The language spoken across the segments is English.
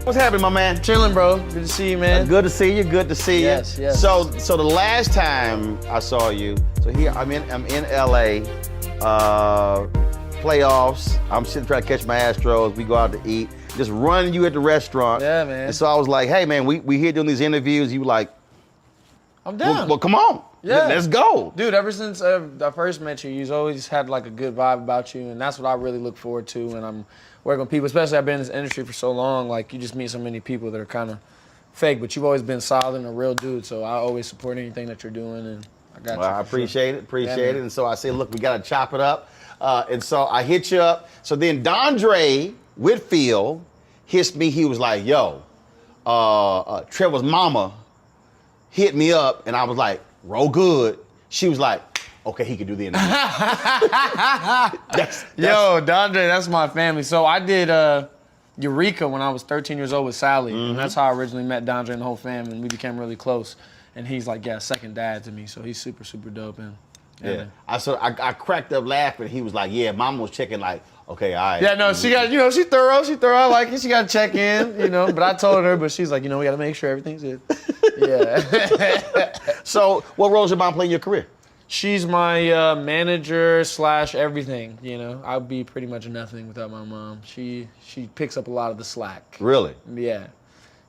What's happening, my man? Chilling, bro. Good to see you, man. Good to see you. Good to see you. Yes, yes. So the last time I saw you, so here I'm in LA, playoffs. I'm sitting trying to catch my Astros. We go out to eat. Just running you at the restaurant. Yeah, man. And so I was like, hey, man, we here doing these interviews. You were like, I'm down. Well, come on. Yeah. Let's go. Dude, ever since I first met you, you've always had like a good vibe about you, and that's what I really look forward to when I'm working with people, especially I've been in this industry for so long. Like, you just meet so many people that are kind of fake, but you've always been solid and a real dude, so I always support anything that you're doing, and I got you. I appreciate it, Yeah, it. And so I say, look, we got to chop it up. And so I hit you up. So then Dondre Whitfield hits me. He was like, yo, Trevor's mama hit me up, and I was like, roll good. She was like, okay, he could do the interview. Yo, Dondre, that's my family. So I did Eureka when I was 13 years old with Sally, and that's how I originally met Dondre and the whole family, and we became really close. And he's like, yeah, second dad to me, so he's super, super dope. And yeah. I cracked up laughing. He was like, yeah, mom was checking like, okay, all right. Yeah, no, she got, she thorough. I like it. She got to check in, But I told her, but she's like, we got to make sure everything's good. Yeah. So what roles your mom play in your career? She's my manager / everything, I'd be pretty much nothing without my mom. She picks up a lot of the slack. Really? Yeah.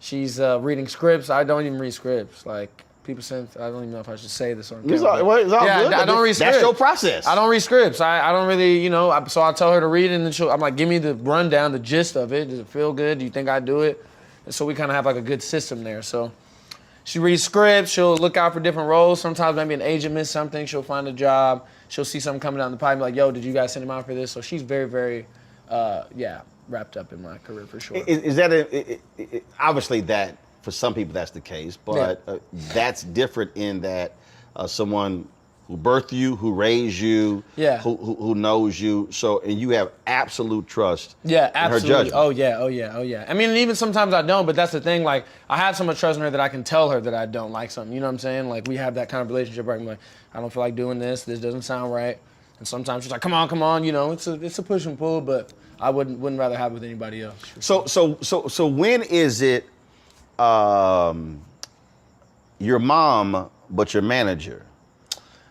She's reading scripts. I don't even read scripts. Like, people send, I don't even know if I should say this on camera. It's all good. I don't read scripts. That's your process. I don't read scripts. I don't really, so I tell her to read it, and then I'm like, give me the rundown, the gist of it. Does it feel good? Do you think I do it? And so we kind of have like a good system there. So she reads scripts. She'll look out for different roles. Sometimes maybe an agent missed something. She'll find a job. She'll see something coming down the pipe and be like, yo, did you guys send him out for this? So she's very, very, wrapped up in my career for sure. Is that obviously that for some people that's the case, but that's different in that someone who birthed you, who raised you, who knows you, and you have absolute trust. Yeah, in her absolutely. judgment. Oh yeah. I mean, even sometimes I don't, but that's the thing. Like, I have so much trust in her that I can tell her that I don't like something. You know what I'm saying? Like, we have that kind of relationship where I'm like, I don't feel like doing this. This doesn't sound right. And sometimes she's like, come on. It's a push and pull, but I wouldn't rather have it with anybody else. So when is it your mom but your manager?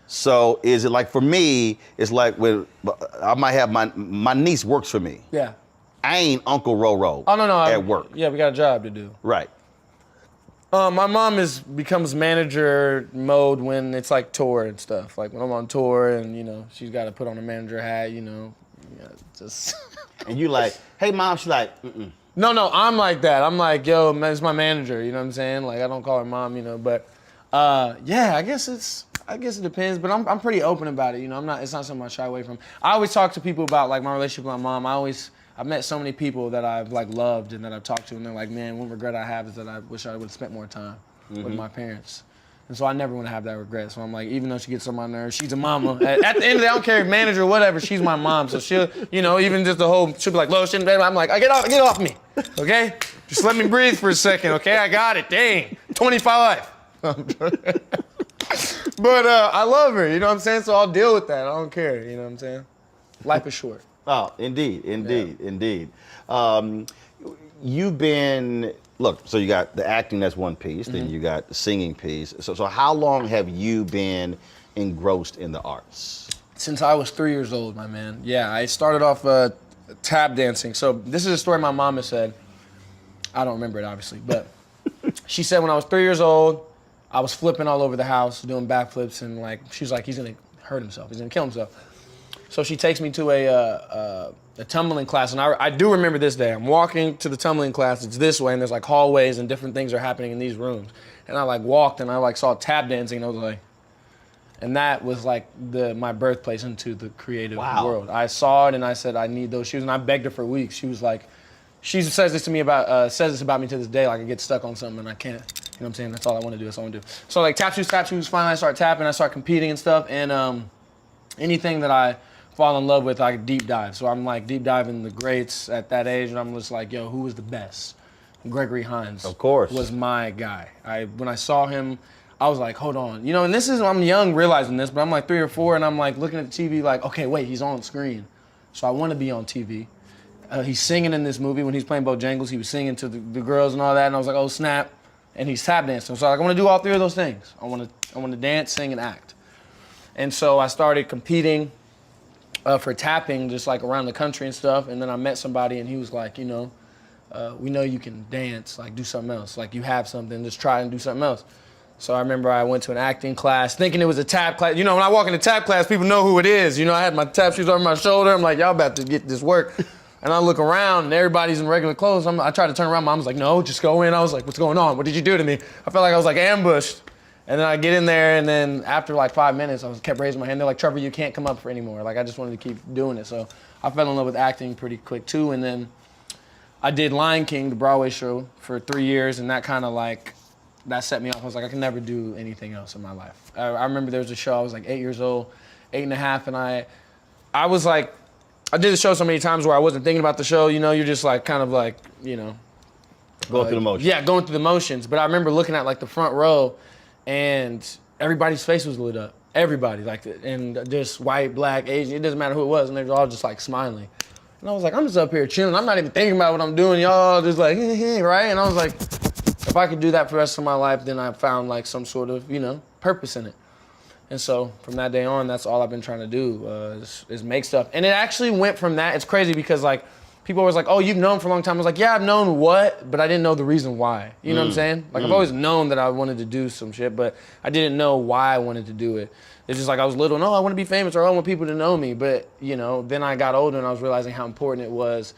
So is it like, for me, it's like when I might have my niece works for me. Yeah. I ain't Uncle Roro at work. Yeah, we got a job to do. Right. My mom becomes manager mode when it's like tour and stuff. Like when I'm on tour and, she's got to put on a manager hat, just. And you like, hey, mom, she's like, mm-mm. No, I'm like that. I'm like, yo, it's my manager, you know what I'm saying? Like, I don't call her mom, but I guess it depends, but I'm pretty open about it, it's not something I shy away from. I always talk to people about like my relationship with my mom. I've met so many people that I've like loved and that I've talked to, and they're like, man, one regret I have is that I wish I would have spent more time with my parents. And so I never want to have that regret. So I'm like, even though she gets on my nerves, she's a mama. At the end of the day, I don't care if manager or whatever, she's my mom. So she'll, even just she'll be like, lotion, baby. I'm like, get off me, okay? Just let me breathe for a second, okay? I got it, dang, 25. But I love her, you know what I'm saying? So I'll deal with that, I don't care, you know what I'm saying? Life is short. Oh, indeed. You've been, so you got the acting, that's one piece, then you got the singing piece. So how long have you been engrossed in the arts? Since I was 3 years old, my man. Yeah, I started off tap dancing. So this is a story my mom has said. I don't remember it, obviously, but she said when I was 3 years old, I was flipping all over the house, doing backflips, and like, she's like, he's gonna hurt himself, he's gonna kill himself. So she takes me to a tumbling class, and I do remember this day. I'm walking to the tumbling class, it's this way, and there's like hallways and different things are happening in these rooms. And I like walked and I like saw tap dancing, and I was like, and that was like my birthplace into the creative world. I saw it and I said, I need those shoes, and I begged her for weeks. She was like, she says this to me says this about me to this day, like I get stuck on something and I can't, you know what I'm saying? That's all I want to do, that's all I want to do. So like tap shoes, finally I start tapping, I start competing and stuff, and anything that I fall in love with, I deep dive. So I'm like deep diving the greats at that age, and I'm just like, yo, who was the best? Gregory Hines, of course, was my guy. When I saw him, I was like, hold on. And this is, I'm young realizing this, but I'm like 3 or 4, and I'm like looking at the TV like, okay, wait, he's on screen. So I want to be on TV. he's singing in this movie when he's playing Bojangles. He was singing to the girls and all that, and I was like, oh snap! And he's tap dancing. So I want to do all three of those things. I want to dance, sing, and act. And so I started competing for tapping, just like around the country and stuff. And then I met somebody, and he was like, we know you can dance. Like do something else. Like you have something. Just try and do something else. So I remember I went to an acting class thinking it was a tap class. When I walk into tap class, people know who it is. I had my tap shoes over my shoulder. I'm like, y'all about to get this work. And I look around and everybody's in regular clothes. I tried to turn around. Mom's like, no, just go in. I was like, what's going on? What did you do to me? I felt like I was like ambushed. And then I get in there, and then after like 5 minutes, I kept raising my hand. They're like, Trevor, you can't come up for anymore. Like I just wanted to keep doing it. So I fell in love with acting pretty quick too. And then I did Lion King, the Broadway show, for 3 years, and that kind of like, that set me off. I was like, I can never do anything else in my life. I remember there was a show, I was like 8 years old, 8.5, and I was like, I did the show so many times where I wasn't thinking about the show, you're just like, kind of like, Going through the motions. Yeah, going through the motions. But I remember looking at like the front row, and everybody's face was lit up. Everybody, and just white, black, Asian, it doesn't matter who it was, and they were all just like smiling. And I was like, I'm just up here chilling. I'm not even thinking about what I'm doing. Y'all just like, right? And I was like, if I could do that for the rest of my life, then I found like some sort of, purpose in it. And so from that day on, that's all I've been trying to do is make stuff. And it actually went from that. It's crazy because like people always like, oh, you've known for a long time. I was like, yeah, I've known what, but I didn't know the reason why. You know what I'm saying? Like I've always known that I wanted to do some shit, but I didn't know why I wanted to do it. It's just like I was little, no, I want to be famous or I want people to know me. But, then I got older and I was realizing how important it was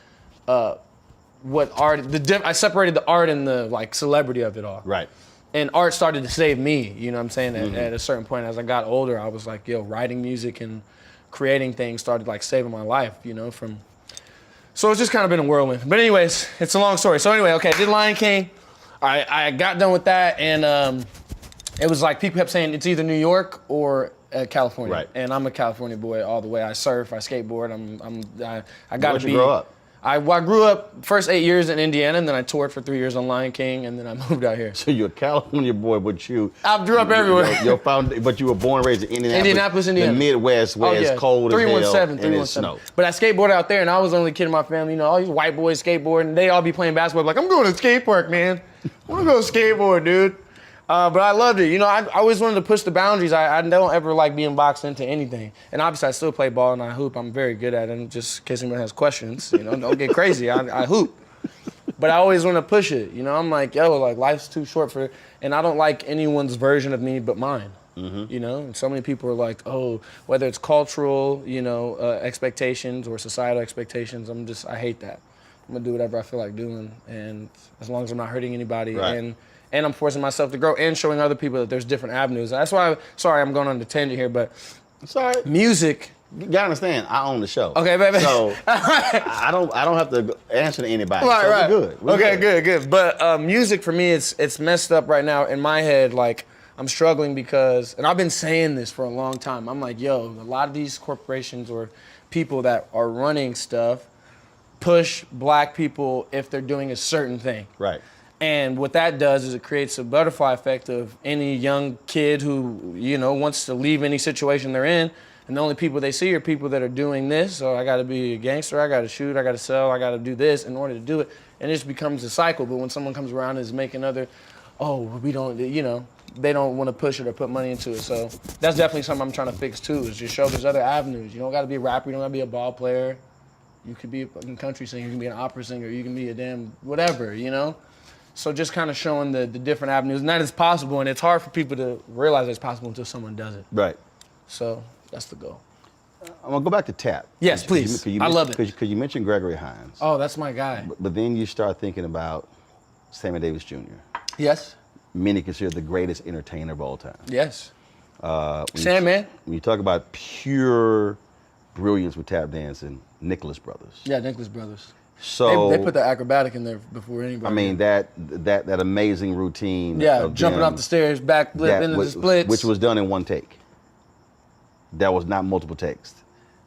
what art, I separated the art and the like celebrity of it all. Right. And art started to save me, you know what I'm saying? At a certain point, as I got older, I was like, writing music and creating things started like saving my life, so it's just kind of been a whirlwind. But anyways, it's a long story. So anyway, okay, I did Lion King. I got done with that, and it was like people kept saying it's either New York or California. Right. And I'm a California boy all the way. I surf, I skateboard, I got to be. Where'd you grow up? I grew up first 8 years in Indiana, and then I toured for 3 years on Lion King, and then I moved out here. So you're a California boy, but I grew up everywhere. But you were born and raised in Indianapolis, Indiana. The Midwest, where it's cold as hell 317, and it's snow. But I skateboarded out there, and I was the only kid in my family. All these white boys skateboarding, and they all be playing basketball. Like, I'm going to skate park, man. I want to go skateboard, dude. But I loved it. I always wanted to push the boundaries. I don't ever like being boxed into anything. And obviously, I still play ball and I hoop. I'm very good at it. And just in case anyone has questions, don't get crazy. I hoop. But I always want to push it. I'm like, life's too short for, and I don't like anyone's version of me but mine. And so many people are like, oh, whether it's cultural, expectations or societal expectations, I hate that. I'm gonna do whatever I feel like doing, and as long as I'm not hurting anybody, right. and I'm forcing myself to grow and showing other people that there's different avenues. That's why, sorry, I'm going on a tangent here, but sorry. Music. You gotta understand, I own the show. Okay, baby. So I don't have to answer to anybody. Right, so right. We're good. Good. But music for me, it's messed up right now in my head. Like I'm struggling because, and I've been saying this for a long time. I'm like, a lot of these corporations or people that are running stuff push black people if they're doing a certain thing. Right. And what that does is it creates a butterfly effect of any young kid who, wants to leave any situation they're in. And the only people they see are people that are doing this. So I got to be a gangster. I got to shoot. I got to sell. I got to do this in order to do it. And it just becomes a cycle. But when someone comes around and is making we don't, they don't want to push it or put money into it. So that's definitely something I'm trying to fix too, is just show there's other avenues. You don't got to be a rapper. You don't got to be a ball player. You could be a fucking country singer. You can be an opera singer. You can be a damn whatever, So just kind of showing the different avenues. And that is possible. And it's hard for people to realize it's possible until someone does it. Right. So that's the goal. I'm going to go back to tap. Yes, please. I love it. Because you mentioned Gregory Hines. Oh, that's my guy. But then you start thinking about Sammy Davis Jr. Yes. Many consider the greatest entertainer of all time. Yes. Man. When you talk about pure brilliance with tap dancing, Nicholas Brothers. Yeah, Nicholas Brothers. So they put the acrobatic in there before anybody. I mean that amazing routine. Yeah, jumping off the stairs, backflip into the splits, which was done in one take. That was not multiple takes.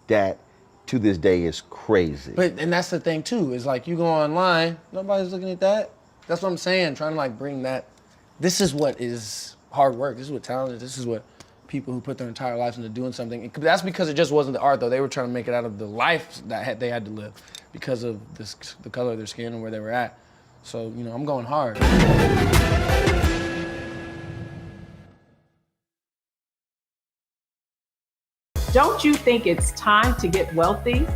That to this day is crazy. And that's the thing too, is like you go online, nobody's looking at that. That's what I'm saying, trying to like bring that. This is what is hard work. This is what talent is. This is what people who put their entire lives into doing something. That's because it just wasn't the art though. They were trying to make it out of the life that they had to live. because of the color of their skin and where they were at. So, you know, I'm going hard. Don't you think it's time to get wealthy?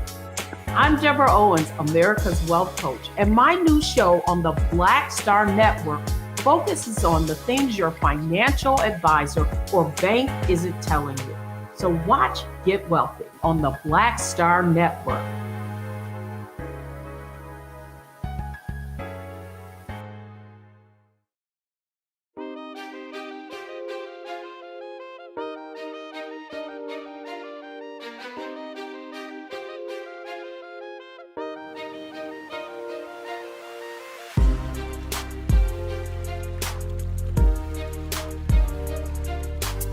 I'm Deborah Owens, America's Wealth Coach, and my new show on the Black Star Network focuses on the things your financial advisor or bank isn't telling you. So watch Get Wealthy on the Black Star Network.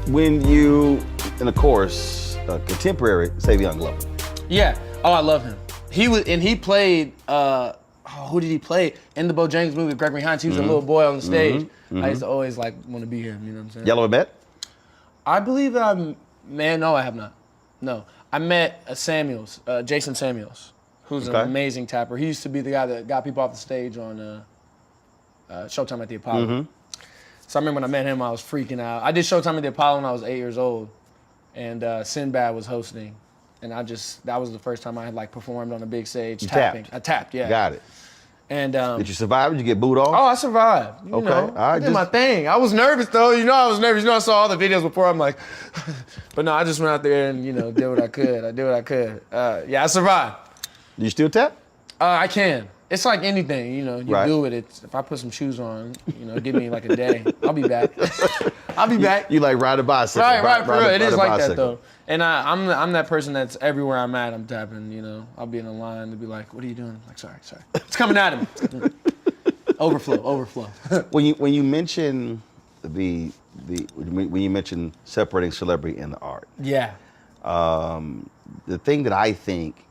When you, and of course, contemporary Savion Glover. Yeah. Oh, I love him. He played. Who did he play in the Bojangles movie with Gregory Hines? He was a little boy on the stage. I used to always like want to be him. You know what I'm saying? Y'all ever met? I believe that no, I have not. No, I met Jason Samuels, who's an amazing tapper. He used to be the guy that got people off the stage on Showtime at the Apollo. So I remember when I met him, I was freaking out. I did Showtime at the Apollo when I was 8 years old, and Sinbad was hosting, and that was the first time I had like performed on a big stage tapping. Tapped. I tapped, yeah. Got it. And did you survive? Did you get booed off? Oh, I survived. You know, I did my thing. I was nervous though. You know, I was nervous. You know, I saw all the videos before. I'm like, but no, I just went out there and did what I could. I did what I could. Yeah, I survived. Do you still tap? I can. It's like anything, you do it. If I put some shoes on, give me like a day. I'll be back. I'll be back. You like ride a bicycle. Right, for real. It is like that though. And I'm that person that's everywhere I'm at, I'm tapping, I'll be in a line to be like, what are you doing? I'm like, sorry. It's coming at him. Overflow. When you mention when you mention separating celebrity and the art. Yeah. The thing that I think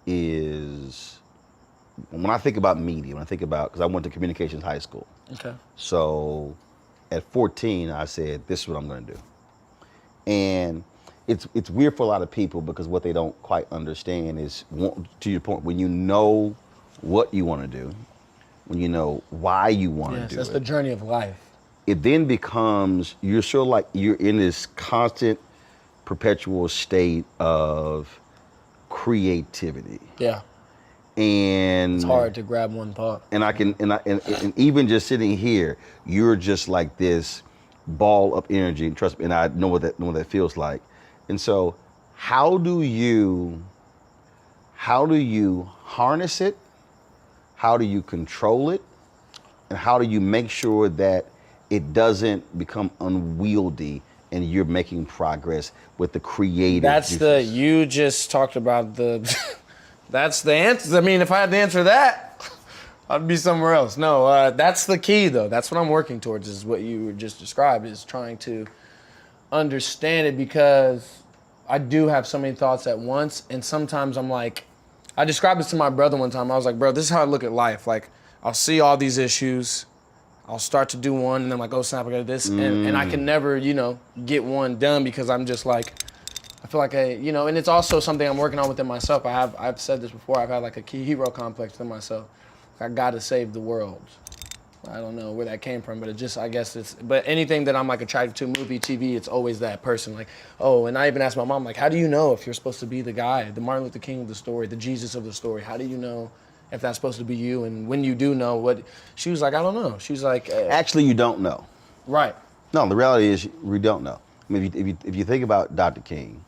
is, when I think about media, because I went to communications high school. Okay. So at 14, I said, this is what I'm going to do. And it's weird for a lot of people because what they don't quite understand is, to your point, when you know what you want to do, when you know why you want to do it. That's the journey of life. It then becomes, you're sort of like, you're in this constant, perpetual state of creativity. Yeah. And it's hard to grab one thought. And and even just sitting here, you're just like this ball of energy. And trust me, and I know what that feels like. And so, how do you harness it? How do you control it? And how do you make sure that it doesn't become unwieldy and you're making progress with the creative? You just talked about that's the answer. I mean, if I had to answer that, I'd be somewhere else. No, that's the key though. That's what I'm working towards, is what you just described, is trying to understand it, because I do have so many thoughts at once, and sometimes I'm like, I described this to my brother one time. I was like, bro, this is how I look at life. Like, I'll see all these issues, I'll start to do one, and then I'm like, oh snap, I got this, and I can never, get one done, because I'm just like, I feel like and it's also something I'm working on within myself. I've said this before. I've had like a key hero complex within myself. I got to save the world. I don't know where that came from, but but anything that I'm like attracted to, movie, TV, it's always that person. Like, oh, and I even asked my mom, like, how do you know if you're supposed to be the guy, the Martin Luther King of the story, the Jesus of the story? How do you know if that's supposed to be you? And when you do know, what? She was like, I don't know. She was like, actually, you don't know. Right. No, the reality is we don't know. I mean, if you think about Dr. King,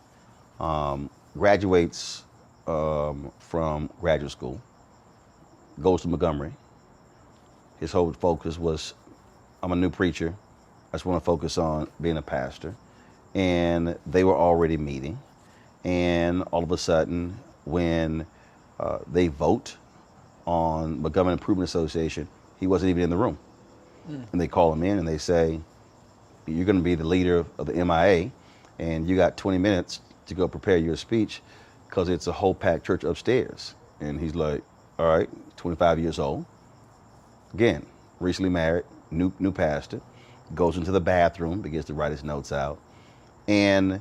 graduates from graduate school, goes to Montgomery. His whole focus was, I'm a new preacher. I just want to focus on being a pastor. And they were already meeting. And all of a sudden, when they vote on Montgomery Improvement Association, he wasn't even in the room. And they call him in and they say, you're going to be the leader of the MIA, and you got 20 minutes to go prepare your speech, because it's a whole packed church upstairs. And he's like, all right, 25 years old. Again, recently married, new pastor, goes into the bathroom, begins to write his notes out. And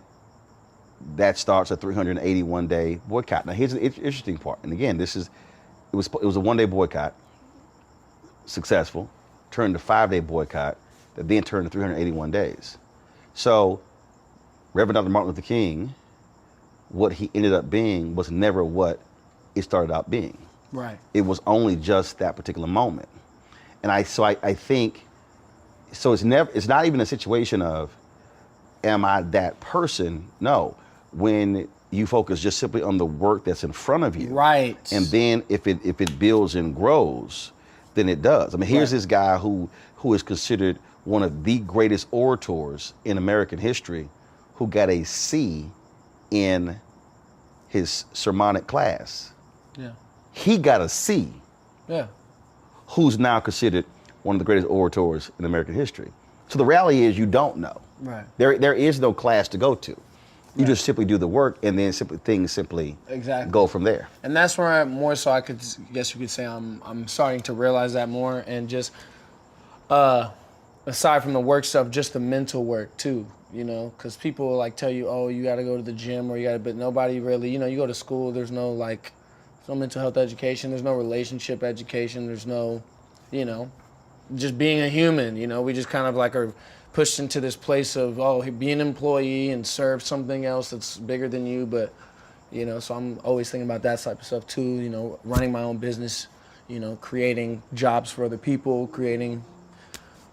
that starts a 381-day boycott. Now, here's the interesting part. And again, this is it was a 1-day boycott, successful, turned to 5-day boycott, that then turned to 381 days. So Reverend Dr. Martin Luther King, what he ended up being was never what it started out being. Right. It was only just that particular moment. And I think, so it's not even a situation of, am I that person? No. When you focus just simply on the work that's in front of you. Right. And then if it builds and grows, then it does. I mean, here's this guy who is considered one of the greatest orators in American history, who got a C in his sermonic class. Yeah. He got a C. Yeah. Who's now considered one of the greatest orators in American history. So the reality is, you don't know. Right. There is no class to go to. You just simply do the work, and then things simply go from there. And that's where more so I guess you could say I'm starting to realize that more, and just aside from the work stuff, just the mental work too. You know, because people like tell you, oh, you got to go to the gym, or but nobody really, you know, you go to school, there's no mental health education, there's no relationship education, there's no, you know, just being a human. You know, we just kind of are pushed into this place of, oh, be an employee and serve something else that's bigger than you. But, you know, so I'm always thinking about that type of stuff too, you know, running my own business, you know, creating jobs for other people, creating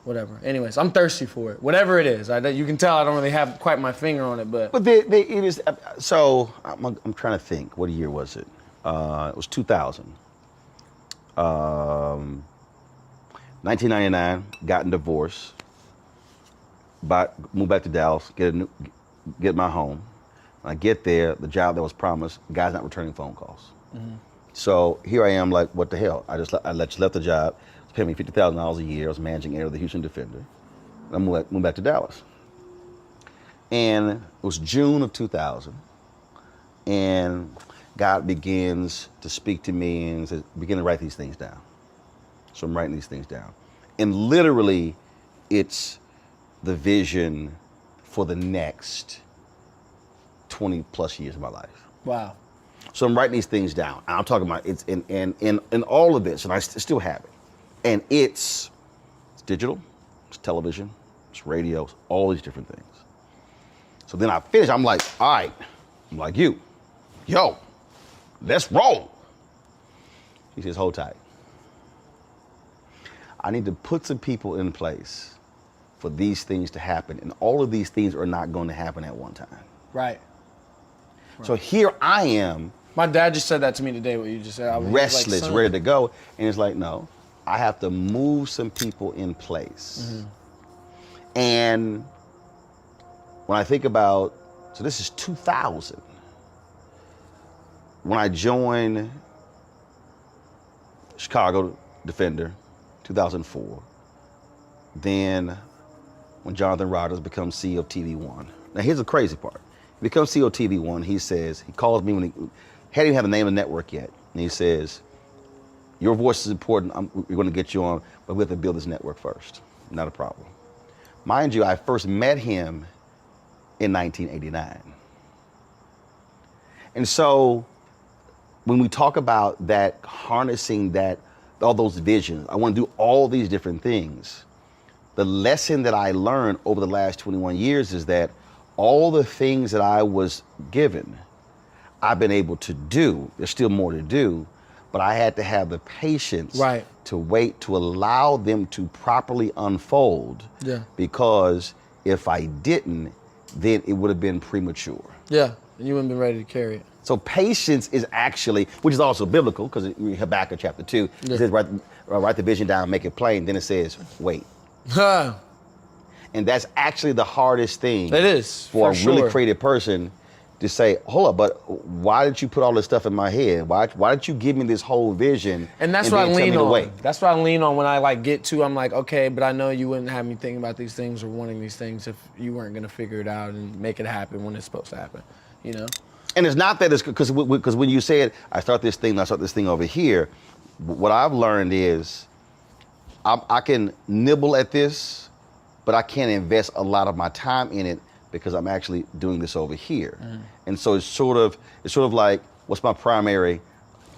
whatever. Anyways, I'm thirsty for it, whatever it is. You can tell I don't really have quite my finger on it, but. But it is, so I'm trying to think, what year was it? It was 2000. 1999, gotten divorced. Moved back to Dallas, get my home. When I get there, the job that was promised, guy's not returning phone calls. Mm-hmm. So here I am, like, what the hell? I just left the job. It's paying me $50,000 a year. I was managing editor of the Houston Defender. I moved back to Dallas. And it was June of 2000. And God begins to speak to me and says, begin to write these things down. So I'm writing these things down. And literally, it's the vision for the next 20 plus years of my life. Wow. So I'm writing these things down. I'm talking about it's in all of this, and I still have it. And it's digital, it's television, it's radio, it's all these different things. So then I finish, I'm like, all right, I'm like, yo, let's roll. He says, hold tight. I need to put some people in place for these things to happen. And all of these things are not going to happen at one time. Right. So here I am. My dad just said that to me today, what you just said. I was restless, like, ready to go. And it's like, no, I have to move some people in place. Mm-hmm. And when I think about, so this is 2000. When I joined Chicago Defender, 2004. Then when Jonathan Rogers becomes CEO of TV One. Now here's the crazy part. He becomes CEO of TV One, he calls me when he hadn't even have the name of the network yet. And he says, your voice is important, we're gonna get you on, but we have to build this network first. Not a problem. Mind you, I first met him in 1989. And so when we talk about that, harnessing that, all those visions, I want to do all these different things. The lesson that I learned over the last 21 years is that all the things that I was given, I've been able to do. There's still more to do, but I had to have the patience to wait to allow them to properly unfold. Yeah. Because if I didn't, then it would have been premature. Yeah, and you wouldn't have been ready to carry it. So patience is actually, which is also biblical, because Habakkuk chapter 2, it says write the vision down, make it plain. Then it says, wait. And that's actually the hardest thing. It is, for a really creative person to say, hold up, but why did you put all this stuff in my head? Why did you give me this whole vision? And that's what I lean on. That's what I lean on when I get to, I'm like, okay, but I know you wouldn't have me thinking about these things or wanting these things if you weren't gonna figure it out and make it happen when it's supposed to happen, you know? And it's not that it's, because when you said, I start this thing over here, what I've learned is I can nibble at this, but I can't invest a lot of my time in it because I'm actually doing this over here. Mm. And so it's sort of like, what's my primary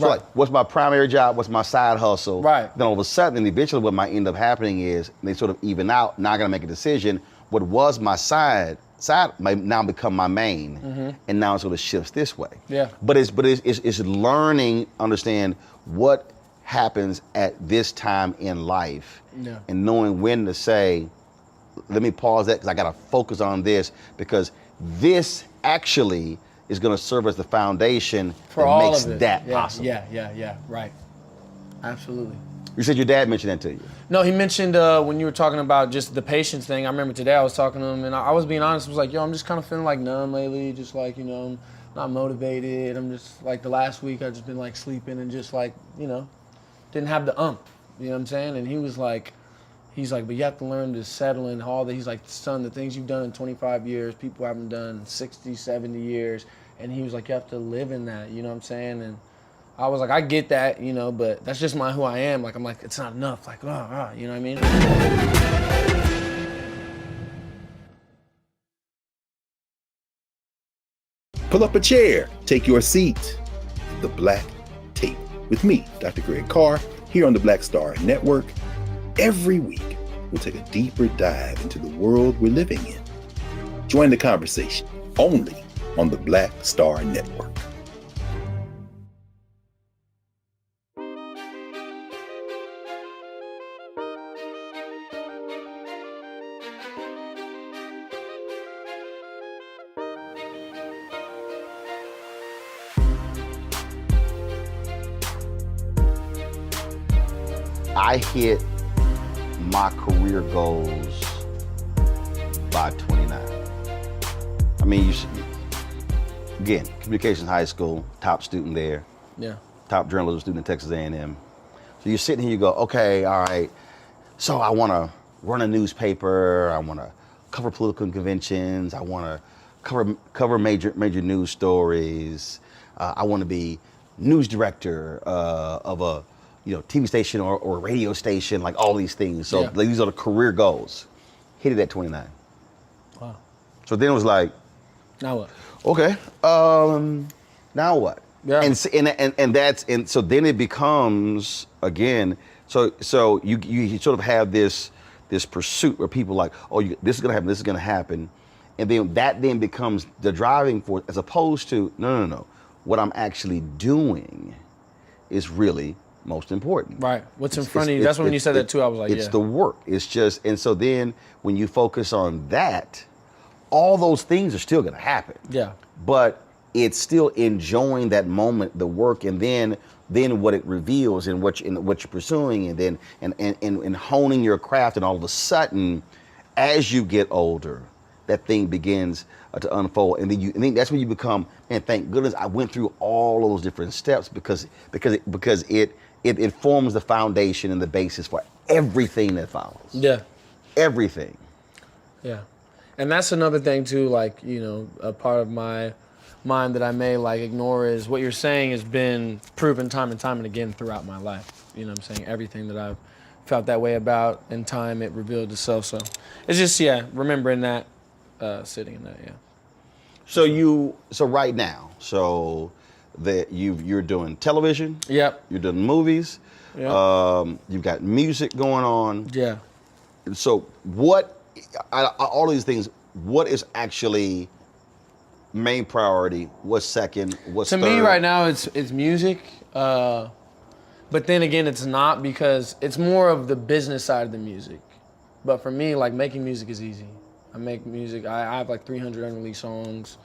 So like, what's my primary job? What's my side hustle? Right. Then all of a sudden, eventually what might end up happening is they sort of even out. Now I got to make a decision. What was my side might now become my main, and now it sort of shifts this way. Yeah. But it's learning, understand what happens at this time in life, and knowing when to say, let me pause that because I got to focus on this because this actually is going to serve as the foundation for that all makes of it. that possible. Yeah, right. Absolutely. You said your dad mentioned that to you. No, he mentioned when you were talking about just the patience thing. I remember today I was talking to him and I was being honest. I was like, yo, I'm just kind of feeling like numb lately. Just like, you know, I'm not motivated. I'm just like the last week I've just been like sleeping and just like, you know, didn't have the you know what I'm saying? And he was like, but you have to learn to settle in all that. He's like, son, the things you've done in 25 years, people haven't done in 60, 70 years. And he was like, you have to live in that, you know what I'm saying? And I was like, I get that, you know, but that's just who I am. Like, I'm like, it's not enough. Like, you know what I mean? Pull up a chair, take your seat. The Black Tape with me, Dr. Greg Carr, here on the Black Star Network. Every week, we'll take a deeper dive into the world we're living in. Join the conversation only on the Black Star Network. I hit my career goals by 29. I mean, again, communications high school, top student there. Yeah. Top journalism student in Texas A&M. So you're sitting here, you go, okay, all right. So I want to run a newspaper. I want to cover political conventions. I want to cover major news stories. I want to be news director of a TV station or radio station, like all these things. So these are the career goals. Hit it at 29. Wow. So then it was like, now what? Okay. Now what? Yeah. And so then it becomes again. So you sort of have this pursuit where people are like, oh, this is gonna happen. This is gonna happen, and then that becomes the driving force as opposed to no. What I'm actually doing is really most important. Right. What's in front of you? That's when you said that too. I was like, it's the work. It's just, and so then when you focus on that, all those things are still going to happen. Yeah. But it's still enjoying that moment, the work, and then what it reveals and what you're pursuing, and then and honing your craft, and all of a sudden, as you get older, that thing begins to unfold, and then that's when you become, man, thank goodness I went through all those different steps because it forms the foundation and the basis for everything that follows. Yeah. Everything. Yeah. And that's another thing too, like, a part of my mind that I may like ignore is what you're saying has been proven time and time and again throughout my life. You know what I'm saying? Everything that I've felt that way about, in time it revealed itself. So it's just, remembering that, sitting in that, So right now, that you're doing television. Yep. You're doing movies. Yep. You've got music going on. Yeah. So all these things, what is actually main priority? What's second? What's third? To me right now, it's music. But then again, it's not, because it's more of the business side of the music. But for me, like, making music is easy. I make music. I have like 300 unreleased songs,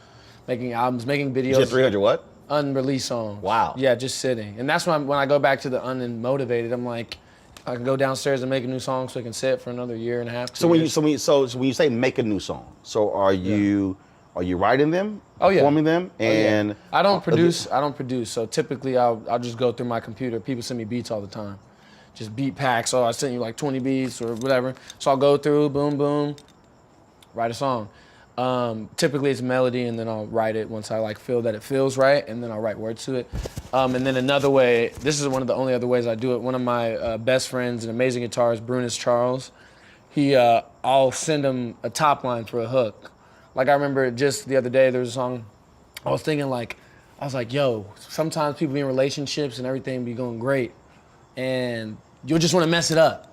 making albums, making videos. You said 300 what? Unreleased songs. Wow. Yeah, just sitting. And that's when I go back to the unmotivated, I'm like, I can go downstairs and make a new song so I can sit for another year and a half. So when you say make a new song, so are you writing them? Oh yeah. Performing them? And I don't produce. So typically I'll just go through my computer. People send me beats all the time. Just beat packs. So I send you like 20 beats or whatever. So I'll go through, boom, boom, write a song. Typically it's melody, and then I'll write it once I feel that it feels right, and then I'll write words to it. And then another way, this is one of the only other ways I do it. One of my best friends, an amazing guitarist, Brunius Charles, I'll send him a top line for a hook. Like, I remember just the other day, there was a song, I was thinking like, I was like, yo, sometimes people be in relationships and everything be going great, and you'll just want to mess it up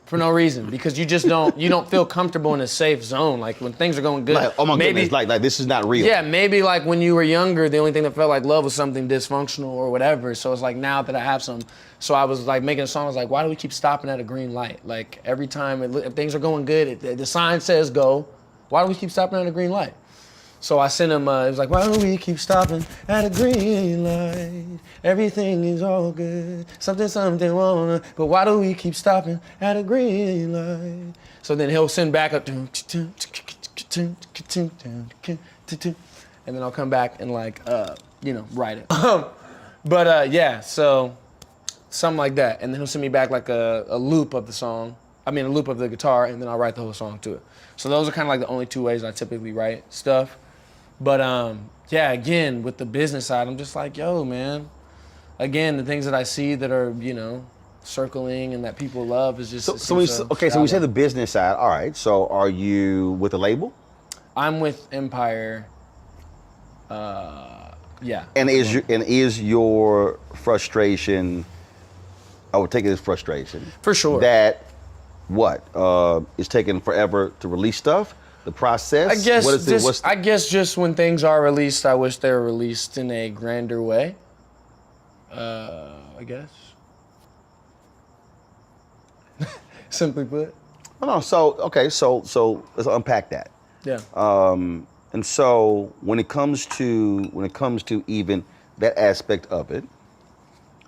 for no reason because you don't feel comfortable in a safe zone. Like when things are going good, Like, oh my goodness, like this is not real. Yeah, maybe like when you were younger, the only thing that felt like love was something dysfunctional or whatever. So it's like now that I have some, so I was like making a song. I was like, why do we keep stopping at a green light? Like every time if things are going good, the sign says go. Why do we keep stopping at a green light? So I sent him, it was like, why do we keep stopping at a green light? Everything is all good, something wrong, but why do we keep stopping at a green light? So then he'll send back up, and then I'll come back and like, write it. But yeah, so something like that. And then he'll send me back like a loop of the song. I mean, a loop of the guitar, and then I'll write the whole song to it. So those are kind of like the only two ways I typically write stuff. But yeah, again, with the business side, I'm just like, yo, man. Again, the things that I see that are, circling and that people love is just. So we say the business side. All right. So are you with a label? I'm with Empire. Yeah. And is your frustration? I would take it as frustration. For sure. That it's taking forever to release stuff. The process. I guess just when things are released, I wish they were released in a grander way. I guess. Simply put. No. So let's unpack that. Yeah. And so when it comes to even that aspect of it,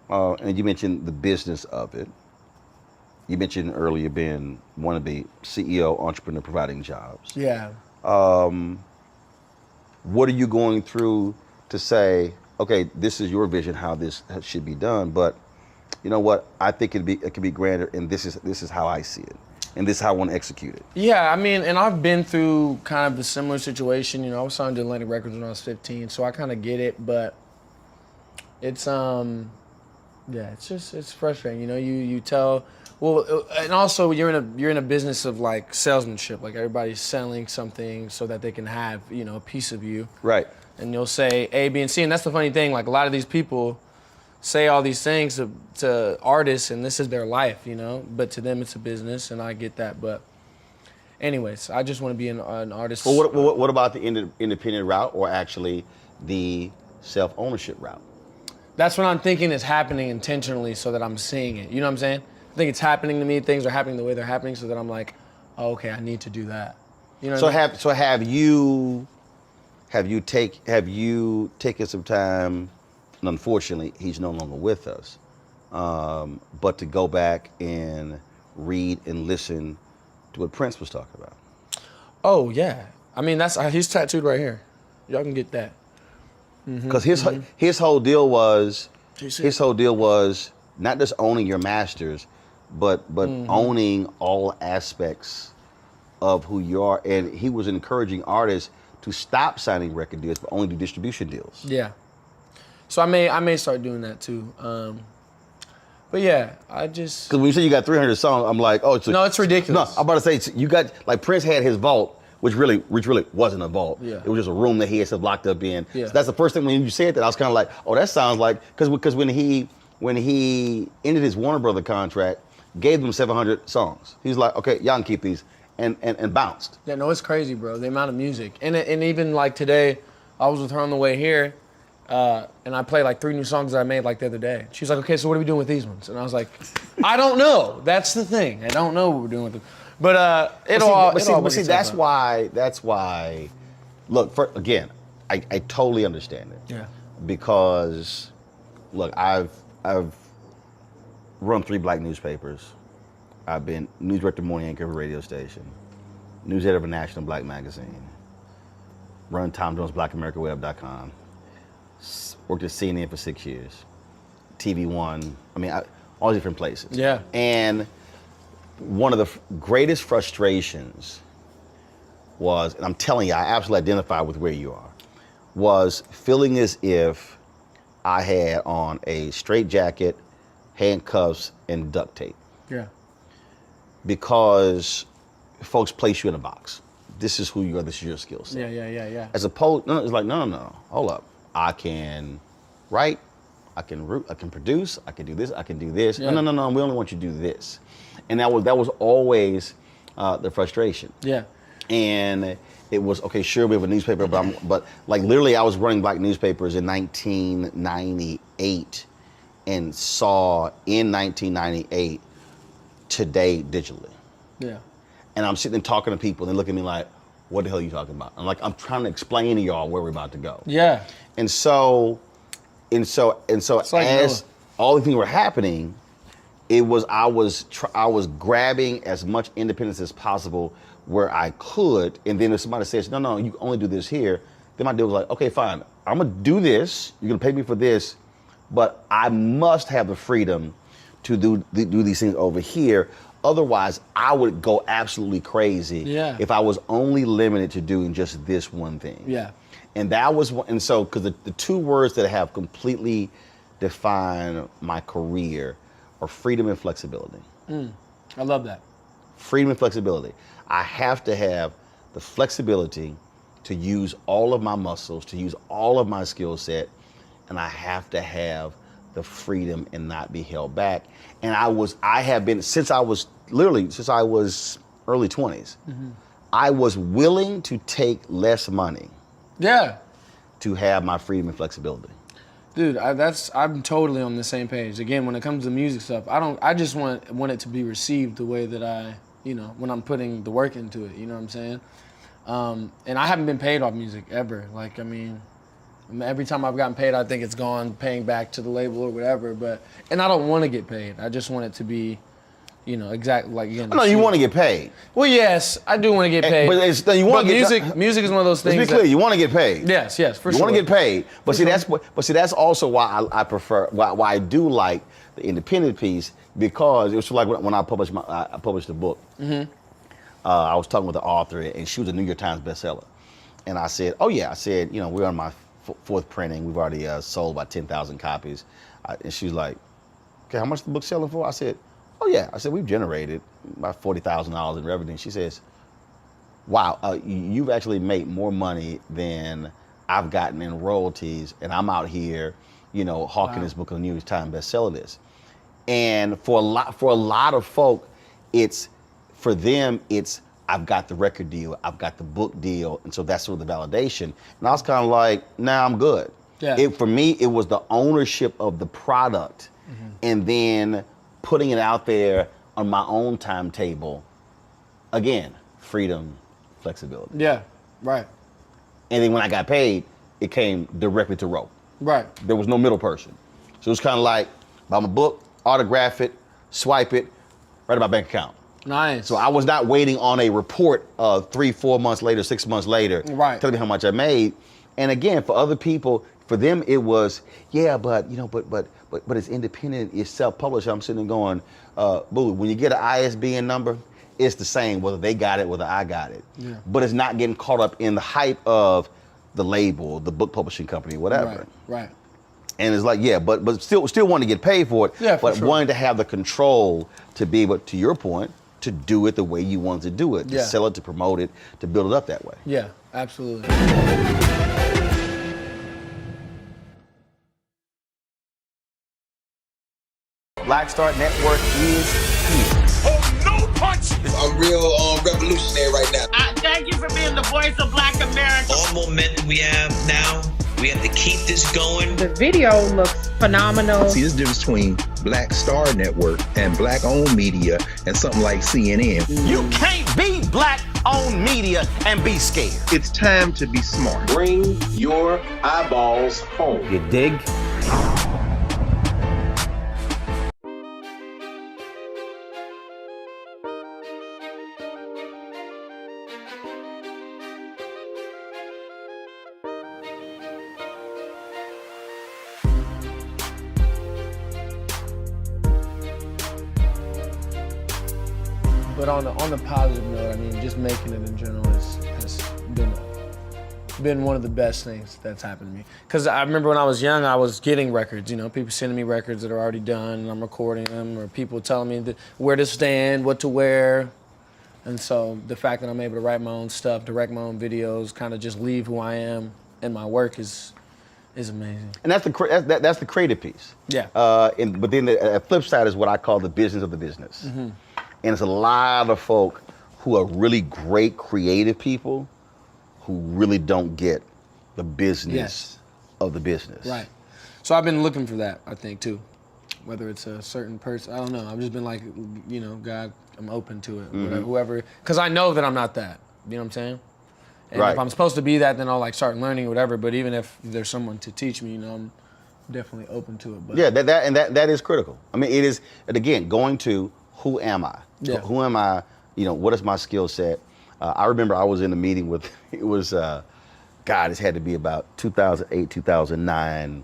and you mentioned the business of it. You mentioned earlier being wannabe CEO, entrepreneur, providing jobs. Yeah. What are you going through to say, okay, this is your vision, how this should be done, but you know what? I think it could be grander, and this is how I see it, and this is how I want to execute it. Yeah, I mean, and I've been through kind of the similar situation. I was signed to Atlantic Records when I was 15, so I kind of get it, but it's it's frustrating. You tell. Well, and also you're in a business of like salesmanship. Like everybody's selling something so that they can have a piece of you. Right. And you'll say A, B, and C, and that's the funny thing. Like a lot of these people say all these things to artists, and this is their life, But to them, it's a business, and I get that. But anyways, I just want to be an artist. Well, what about the independent route, or actually the self-ownership route? That's what I'm thinking is happening intentionally, so that I'm seeing it. You know what I'm saying? I think it's happening to me. Things are happening the way they're happening, so that I'm like, oh, okay, I need to do that. Have you taken some time? And unfortunately, he's no longer with us. But to go back and read and listen to what Prince was talking about. Oh yeah, I mean he's tattooed right here. Y'all can get that. Because his whole deal was not just owning your masters, but owning all aspects of who you are. And he was encouraging artists to stop signing record deals, but only do distribution deals. Yeah. So I may start doing that too. But yeah, I just because when you say you got 300 songs, I'm like, oh, no, it's ridiculous. No, I'm about to say you got like Prince had his vault, which really wasn't a vault. Yeah. It was just a room that he had stuff locked up in. Yeah. So that's the first thing when you said that I was kind of like, oh, that sounds like because when he ended his Warner Brother contract, gave them 700 songs. He's like, okay, y'all can keep these, and bounced. Yeah, no, it's crazy, bro. The amount of music, and even like today, I was with her on the way here. And I played like 3 new songs that I made like the other day. She's like, okay, so what are we doing with these ones? And I was like, I don't know. That's the thing. I don't know what we're doing with them. But that's why. Look, again, I totally understand it. Yeah. Because, look, I've run 3 black newspapers. I've been news director, morning anchor of a radio station, news editor of a national black magazine, run Tom Jones BlackAmericaWeb.com. Worked at CNN for 6 years, TV One. I mean, all different places. Yeah. And one of the greatest frustrations was, and I'm telling you, I absolutely identify with where you are, was feeling as if I had on a straitjacket, handcuffs, and duct tape. Yeah. Because folks place you in a box. This is who you are. This is your skill set. Yeah. As opposed, it's like, no, hold up. I can write, I can produce, I can do this, I can do this. Yeah. No, we only want you to do this. And that was always the frustration. Yeah. And it was, okay, sure, we have a newspaper, but like literally I was running black newspapers in 1998 and saw in 1998 Today digitally. Yeah. And I'm sitting and talking to people and they look at me like, what the hell are you talking about? I'm like, I'm trying to explain to y'all where we're about to go. Yeah. And so It's like as Noah. all the things were happening, I was grabbing as much independence as possible where I could. And then if somebody says, no, you can only do this here, then my deal was like, okay, fine, I'm gonna do this. You're gonna pay me for this, but I must have the freedom to do these things over here. Otherwise, I would go absolutely crazy if I was only limited to doing just this one thing. Yeah. And that was, and so, because the two words that have completely defined my career are freedom and flexibility. I love that. Freedom and flexibility. I have to have the flexibility to use all of my muscles, to use all of my skill set, and I have to have the freedom and not be held back. And I have been, since I was early 20s, I was willing to take less money Yeah. to have my freedom and flexibility. Dude, I'm totally on the same page. Again, when it comes to music stuff, I just want it to be received the way that when I'm putting the work into it, you know what I'm saying? And I haven't been paid off music ever. Like, I mean, every time I've gotten paid, I think it's gone paying back to the label or whatever, and I don't want to get paid. I just want it to be, exactly like, again. No, you want to get paid. Well, yes, I do want to get paid. But you want to get music is one of those things. Let's be clear, you want to get paid. Yes, for sure. You want to get paid. But that's also why I prefer, why I do like the independent piece, because it was like when I published the book. I was talking with the author, and she was a New York Times bestseller. And I said, we're on my fourth printing. We've already sold about 10,000 copies. And she was like, okay, how much the book selling for? I said, oh yeah. I said, we've generated about $40,000 in revenue. She says, wow, you've actually made more money than I've gotten in royalties, and I'm out here, hawking this book on the New York Times bestseller list. And for a lot of folk, for them, I've got the record deal, I've got the book deal, and so that's sort of the validation. And I was kind of like, nah, I'm good. Yeah. For me, it was the ownership of the product, and then putting it out there on my own timetable. Again, freedom, flexibility. Yeah, right. And then when I got paid, it came directly to rope. Right. There was no middle person. So it was kind of like, buy my book, autograph it, swipe it, right in my bank account. Nice. So I was not waiting on a report 3-4 months later, 6 months later, telling me how much I made. And again, for other people, for them it was, but it's independent, it's self-published. I'm sitting there going, boo, when you get an ISBN number, it's the same whether they got it, whether I got it. Yeah. But it's not getting caught up in the hype of the label, the book publishing company, whatever. Right. And it's like, but still want to get paid for it. Yeah, for but sure. wanting to have the control to be able, to your point, to do it the way you want to do it, to sell it, to promote it, to build it up that way. Yeah, absolutely. Black Star Network is here. Oh, no punches! I'm real revolutionary right now. Thank you for being the voice of Black America. All momentum we have now, we have to keep this going. The video looks phenomenal. See, there's a difference between Black Star Network and black-owned media and something like CNN. You can't be black-owned media and be scared. It's time to be smart. Bring your eyeballs home. You dig? But on the positive note, I mean, just making it in general has been one of the best things that's happened to me. Because I remember when I was young, I was getting records, people sending me records that are already done, and I'm recording them, or people telling me where to stand, what to wear. And so the fact that I'm able to write my own stuff, direct my own videos, kind of just leave who I am in my work is It's amazing. And that's that's the creative piece. Yeah. But then the flip side is what I call the business of the business. And it's a lot of folk who are really great creative people who really don't get the business of the business. Right. So I've been looking for that, I think, too. Whether it's a certain person, I don't know. I've just been like, you know, God, I'm open to it. Whoever, because I know that I'm not that. You know what I'm saying? And if I'm supposed to be that, then I'll like start learning or whatever. But even if there's someone to teach me, you know, I'm definitely open to it. But yeah, that is critical. I mean, it is, and again, going to who am I? Yeah. Who am I? You know, what is my skill set? I remember I was in a meeting with, it was, God, this had to be about 2008, 2009.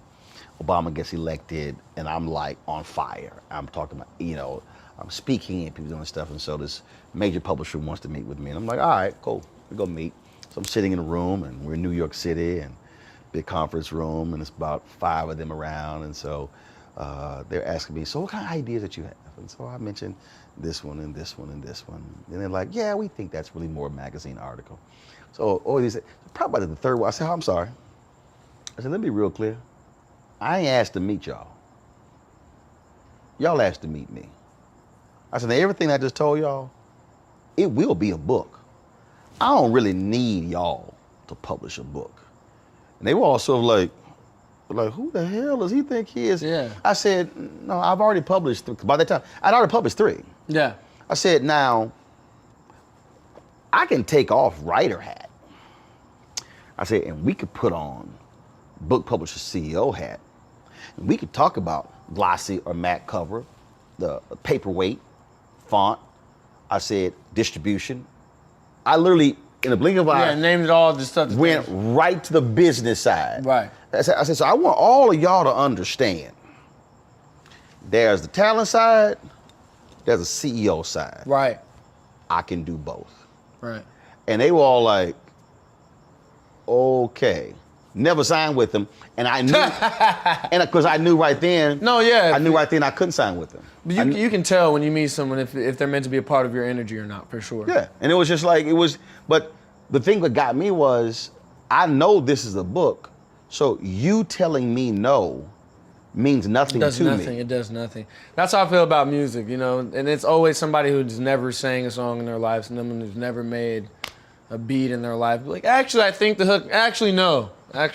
Obama gets elected, and I'm like on fire. I'm talking about, you know, I'm speaking and people doing stuff, and so this major publisher wants to meet with me, and I'm like, all right, cool, we go meet. So I'm sitting in a room, and we're in New York City, and big conference room, and it's about 5 of them around, and so they're asking me, so what kind of ideas that you have? And so I mentioned this one and this one and this one, and they're like, yeah, we think that's really more a magazine article. So, they said, probably the third one. I said, oh, I'm sorry. I said, let me be real clear. I ain't asked to meet y'all. Y'all asked to meet me. I said, now everything I just told y'all, it will be a book. I don't really need y'all to publish a book. And they were all sort of like, who the hell does he think he is? Yeah. I said, no, I've already published, by that time, I'd already published 3. yeah. I said, now, I can take off writer hat. I said, and we could put on book publisher CEO hat. And we could talk about glossy or matte cover, the paperweight, font. I said, distribution. I literally, in a blink of an eye, named it all the stuff. went right to the business side. Right. I said, so I want all of y'all to understand. There's the talent side, there's a CEO side. Right. I can do both. Right. And they were all like, okay. Never signed with them. And I knew, and because I knew right then. No, yeah. I knew right then I couldn't sign with them. But you can tell when you meet someone if they're meant to be a part of your energy or not, for sure. Yeah. And it was just like, but the thing that got me was, I know this is a book, so you telling me no means nothing to me. It does nothing. That's how I feel about music, you know, and it's always somebody who's never sang a song in their life, someone who's never made a beat in their life. Like, actually, I think the hook, actually, no, I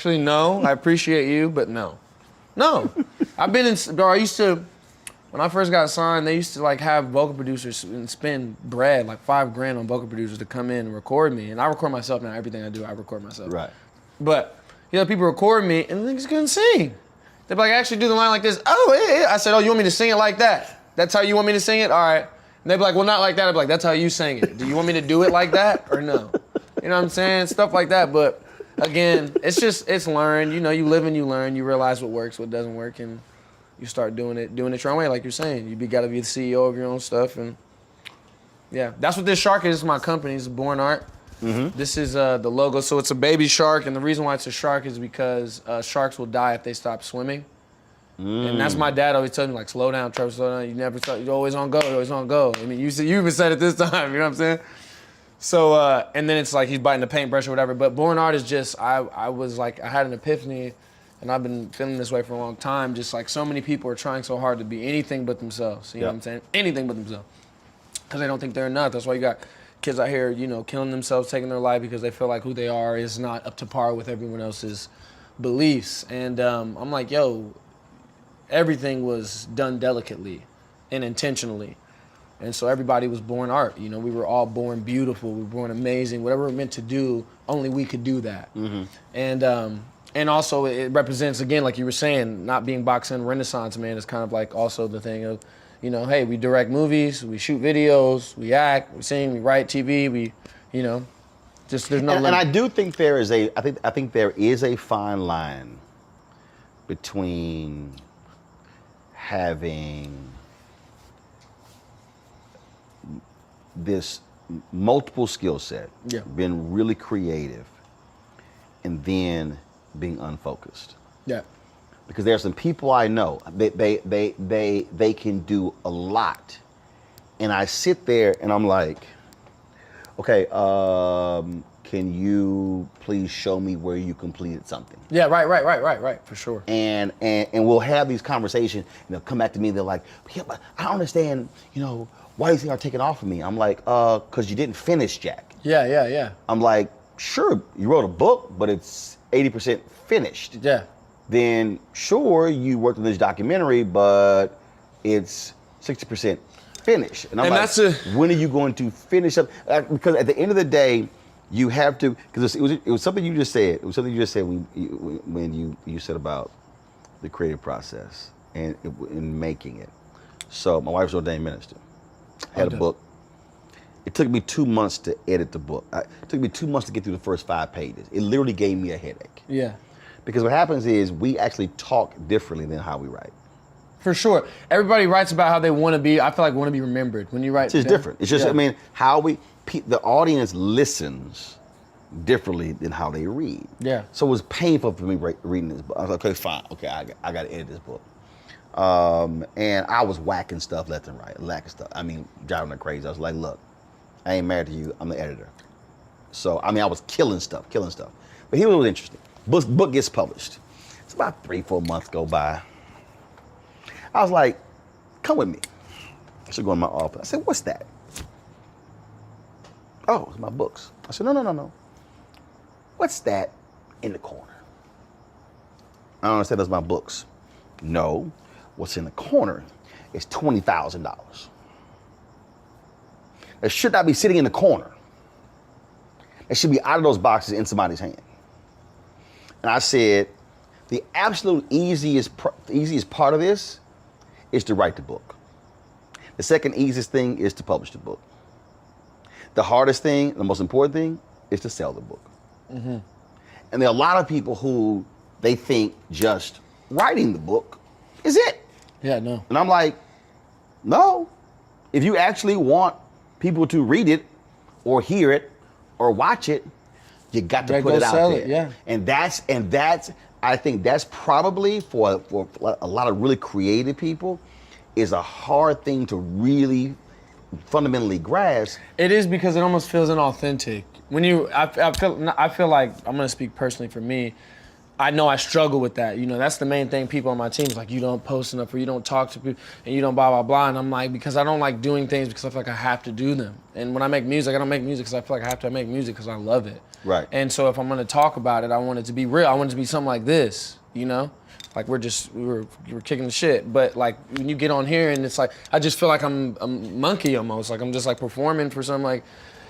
appreciate you, but no. No. I've been in, bro, I used to, when I first got signed, they used to like have vocal producers and spend bread, like $5,000 on vocal producers to come in and record me. And I record myself now, everything I do, I record myself. Right. But, you know, people record me and they just couldn't sing. They'd be like, actually do the line like this. Oh, yeah. I said, oh, you want me to sing it like that? That's how you want me to sing it? All right. And they'd be like, well, not like that. I'd be like, that's how you sang it. Do you want me to do it like that or no? You know what I'm saying? Stuff like that. But again, it's learned. You know, you live and you learn. You realize what works, what doesn't work, and you start doing it your own way, like you're saying. You got to be the CEO of your own stuff. And yeah, that's what this shark is. It's my company. It's Born Art. Mm-hmm. This is the logo. So it's a baby shark, and the reason why it's a shark is because sharks will die if they stop swimming. And that's my dad always tells me, like, slow down, Trevor, slow down. You never stop. You're always on go. You're always on go. I mean, you even said it this time. You know what I'm saying? So and then it's like he's biting the paintbrush or whatever. But Born Art is just I was like, I had an epiphany, and I've been feeling this way for a long time. Just like so many people are trying so hard to be anything but themselves. You know what I'm saying? Anything but themselves, because they don't think they're enough. That's why you got kids out here, you know, killing themselves, taking their life because they feel like who they are is not up to par with everyone else's beliefs. And I'm like, yo, everything was done delicately and intentionally. And so everybody was born art. You know, we were all born beautiful. We were born amazing. Whatever we're meant to do, only we could do that. Mm-hmm. And also it represents, again, like you were saying, not being boxing Renaissance man is kind of like also the thing of, you know, hey, we direct movies, we shoot videos, we act, we sing, we write TV, we, you know, just there's no limit. And I do think there is I think there is a fine line between having this multiple skill set, being really creative, and then being unfocused. Yeah. Because there are some people I know, they can do a lot. And I sit there and I'm like, okay, can you please show me where you completed something? Yeah, right, for sure. And we'll have these conversations, and they'll come back to me, and they're like, yeah, but I don't understand, why do you think are taking off of me? I'm like, because you didn't finish, Jack. Yeah. I'm like, sure, you wrote a book, but it's 80% finished. Yeah. Then sure, you worked on this documentary, but it's 60% finished. And I'm like, when are you going to finish up? Because at the end of the day, you have to, because it was something you just said. It was something you just said when you said about the creative process and in making it. So my wife's an ordained minister. Had a book. It took me 2 months to edit the book. It took me 2 months to get through the first 5 pages. It literally gave me a headache. Yeah. Because what happens is we actually talk differently than how we write. For sure. Everybody writes about how they want to be. I feel like want to be remembered. When you write, it's just different. It's just, the audience listens differently than how they read. Yeah. So it was painful for me reading this book. I was like, okay, fine. Okay, I got to edit this book. And I was whacking stuff left and right, lacking stuff. Driving her crazy. I was like, look, I ain't married to you. I'm the editor. So, I was killing stuff. But here's what was interesting. Book gets published. It's about 3-4 months go by. I was like, come with me. I should go in my office. I said, what's that? Oh, it's my books. I said, no. What's that in the corner? I don't understand, that's my books. No, what's in the corner is $20,000. It should not be sitting in the corner. It should be out of those boxes in somebody's hand. And I said, the absolute easiest part of this is to write the book. The second easiest thing is to publish the book. The hardest thing, the most important thing, is to sell the book. Mm-hmm. And there are a lot of people who they think just writing the book is it. Yeah, no. And I'm like, no. If you actually want people to read it or hear it or watch it, you got to put it out there. Yeah. And that's I think that's probably for a lot of really creative people is a hard thing to really fundamentally grasp. It is, because it almost feels inauthentic. I feel like, I'm gonna speak personally for me, I know I struggle with that. That's the main thing. People on my team is like, you don't post enough, or you don't talk to people, and you don't blah, blah, blah. And I'm like, because I don't like doing things because I feel like I have to do them. And when I make music, I don't make music because I feel like I have to make music because I love it. Right. And so if I'm gonna talk about it, I want it to be real. I want it to be something like this, Like we're kicking the shit. But like when you get on here and it's like, I just feel like I'm a monkey almost. Like I'm just like performing for some like,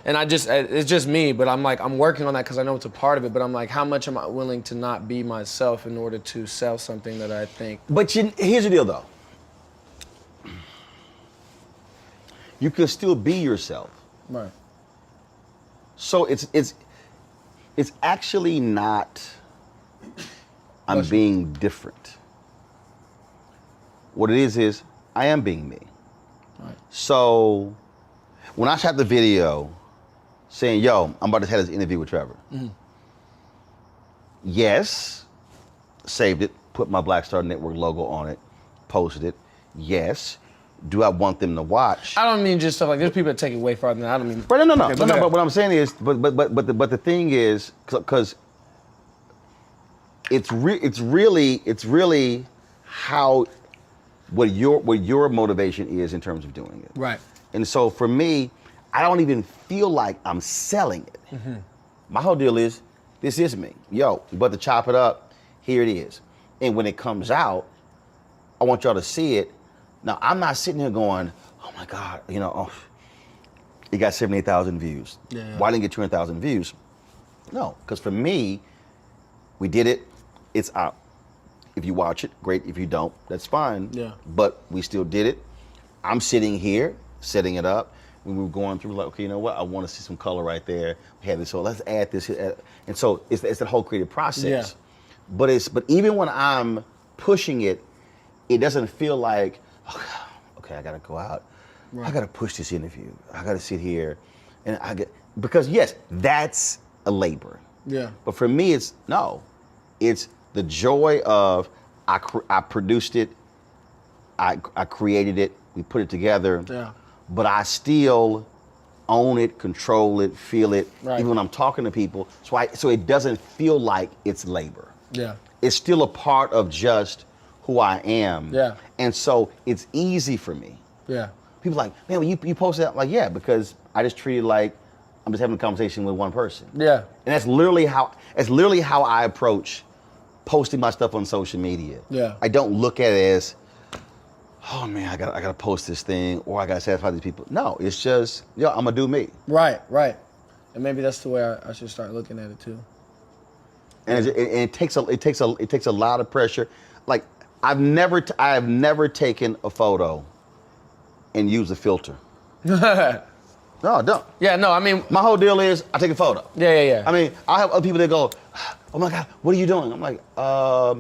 and it's just me, but I'm like, I'm working on that because I know it's a part of it, but I'm like, how much am I willing to not be myself in order to sell something that I think? But here's the deal though. You can still be yourself. Right. So it's actually not, I'm being different. What it is I am being me. Right. So when I shot the video saying, yo, I'm about to have this interview with Trevor. Mm-hmm. Yes, saved it, put my Black Star Network logo on it, posted it. Yes. Do I want them to watch? I don't mean just stuff like, there's people that take it way farther than I don't mean. But no. But what I'm saying is, but the thing is, because it's really how what your motivation is in terms of doing it. Right. And so for me, I don't even feel like I'm selling it. Mm-hmm. My whole deal is, this is me. Yo, you about to chop it up, here it is. And when it comes out, I want y'all to see it. Now, I'm not sitting here going, oh my God, it got 78,000 views. Yeah. Why didn't it get 200,000 views? No, because for me, we did it, it's out. If you watch it, great. If you don't, that's fine. Yeah. But we still did it. I'm sitting here, setting it up. When we were going through, like, okay, you know what? I want to see some color right there. We have this, so let's add this. And so it's that whole creative process. Yeah. But even when I'm pushing it, it doesn't feel like, okay, I gotta go out. Right. I gotta push this interview. I gotta sit here, and because yes, that's a labor. Yeah. But for me, it's the joy of I produced it, I created it, we put it together. Yeah. But I still own it, control it, feel it, Right. even when I'm talking to people. So it doesn't feel like it's labor. Yeah. It's still a part of just who I am. Yeah. And so it's easy for me. Yeah. People like, man, when you post that, like, yeah, because I just treat it like I'm just having a conversation with one person. Yeah. And that's literally how I approach posting my stuff on social media. Yeah. I don't look at it as, oh man, I gotta post this thing or I gotta satisfy these people. No, it's just, yo, I'm gonna do me. Right. And maybe that's the way I should start looking at it too. And it takes a lot of pressure. Like I have never taken a photo and used a filter. No, I don't. Yeah, no, I mean, My whole deal is I take a photo. Yeah. I mean, I have other people that go, oh my God, what are you doing? I'm like, I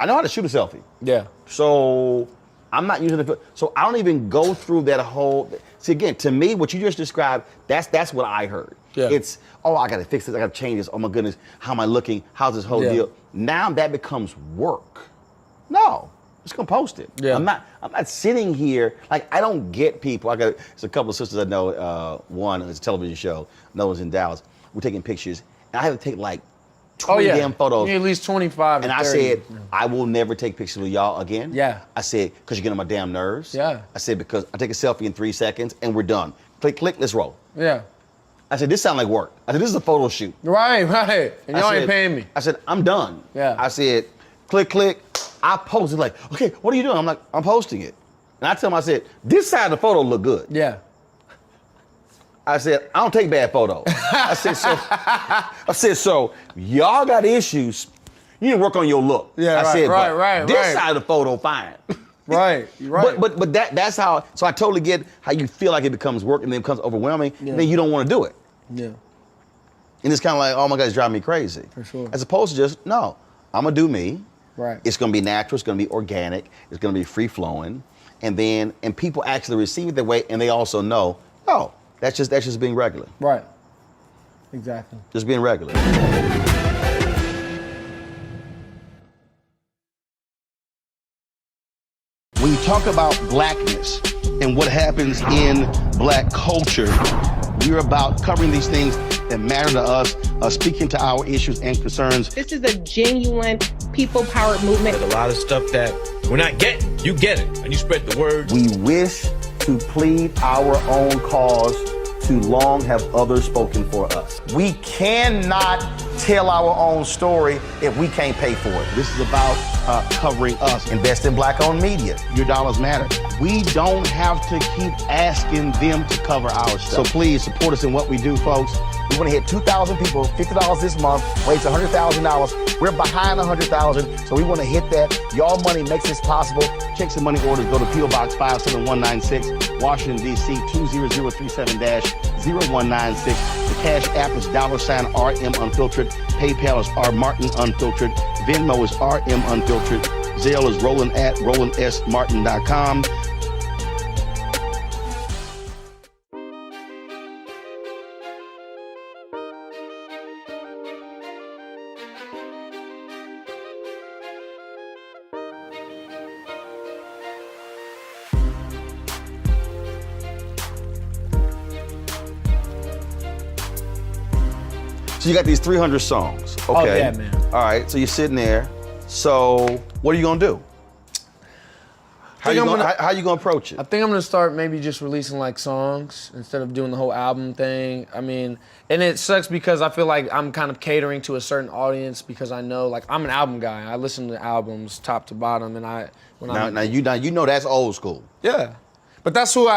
know how to shoot a selfie. Yeah. So I'm not using the filter. So I don't even go through that whole. See, again, to me, what you just described, that's what I heard. Yeah. It's, oh, I got to fix this. I got to change this. Oh my goodness, how am I looking? How's this whole deal? Now that becomes work. No, just gonna post it. Yeah. I'm not sitting here, like I don't get people. There's a couple of sisters I know, one is a television show, another one's in Dallas. We're taking pictures, and I have to take like 20 damn photos. You need at least 25 and to I 30. said, I will never take pictures with y'all again. Yeah. I said, because you're getting on my damn nerves. Yeah. I said, because I take a selfie in 3 seconds and we're done. Click, let's roll. Yeah. I said, this sounds like work. I said, this is a photo shoot. Right. And y'all I ain't said- paying me. I said, I'm done. Yeah. I said, click. I posted like, okay, what are you doing? I'm like, I'm posting it. And I tell him, I said, this side of the photo look good. Yeah. I said, I don't take bad photos. I said, so y'all got issues. You need to work on your look. Yeah, I said, right. this side of the photo, fine. Right. Right. But that's how. So I totally get how you feel like it becomes work and then it becomes overwhelming. And then you don't want to do it. Yeah. And it's kind of like, oh my God, it's driving me crazy. For sure. As opposed to just, no, I'm gonna do me. Right. It's gonna be natural. It's gonna be organic. It's gonna be free flowing. And people actually receive it that way, and they also know, oh, that's just being regular. Right. Exactly. Just being regular. When you talk about blackness and what happens in black culture, we're about covering these things that matter to us, speaking to our issues and concerns. This is a genuine people-powered movement. There's a lot of stuff that we're not getting. You get it, and you spread the word. We wish to plead our own cause. Too long have others spoken for us. We cannot tell our own story if we can't pay for it. This is about covering us. Invest in black-owned media. Your dollars matter. We don't have to keep asking them to cover our stuff. So please support us in what we do, folks. We want to hit 2,000 people, $50 this month, raise $100,000. We're behind 100,000, so we want to hit that. Y'all money makes this possible. Check some money orders. Go to P.O. Box 57196, Washington, D.C. 20037-0196. The Cash App is $RM Unfiltered. PayPal is R Martin Unfiltered. Venmo is RM Unfiltered. Zelle is Roland@RolandSMartin.com. So you got these 300 songs, okay? Oh, yeah, man. All right, so you're sitting there. So what are you gonna do? How you gonna approach it? I think I'm gonna start maybe just releasing like songs instead of doing the whole album thing. I mean, and it sucks because I feel like I'm kind of catering to a certain audience because I know like I'm an album guy. I listen to albums top to bottom, and you know that's old school. Yeah, but that's who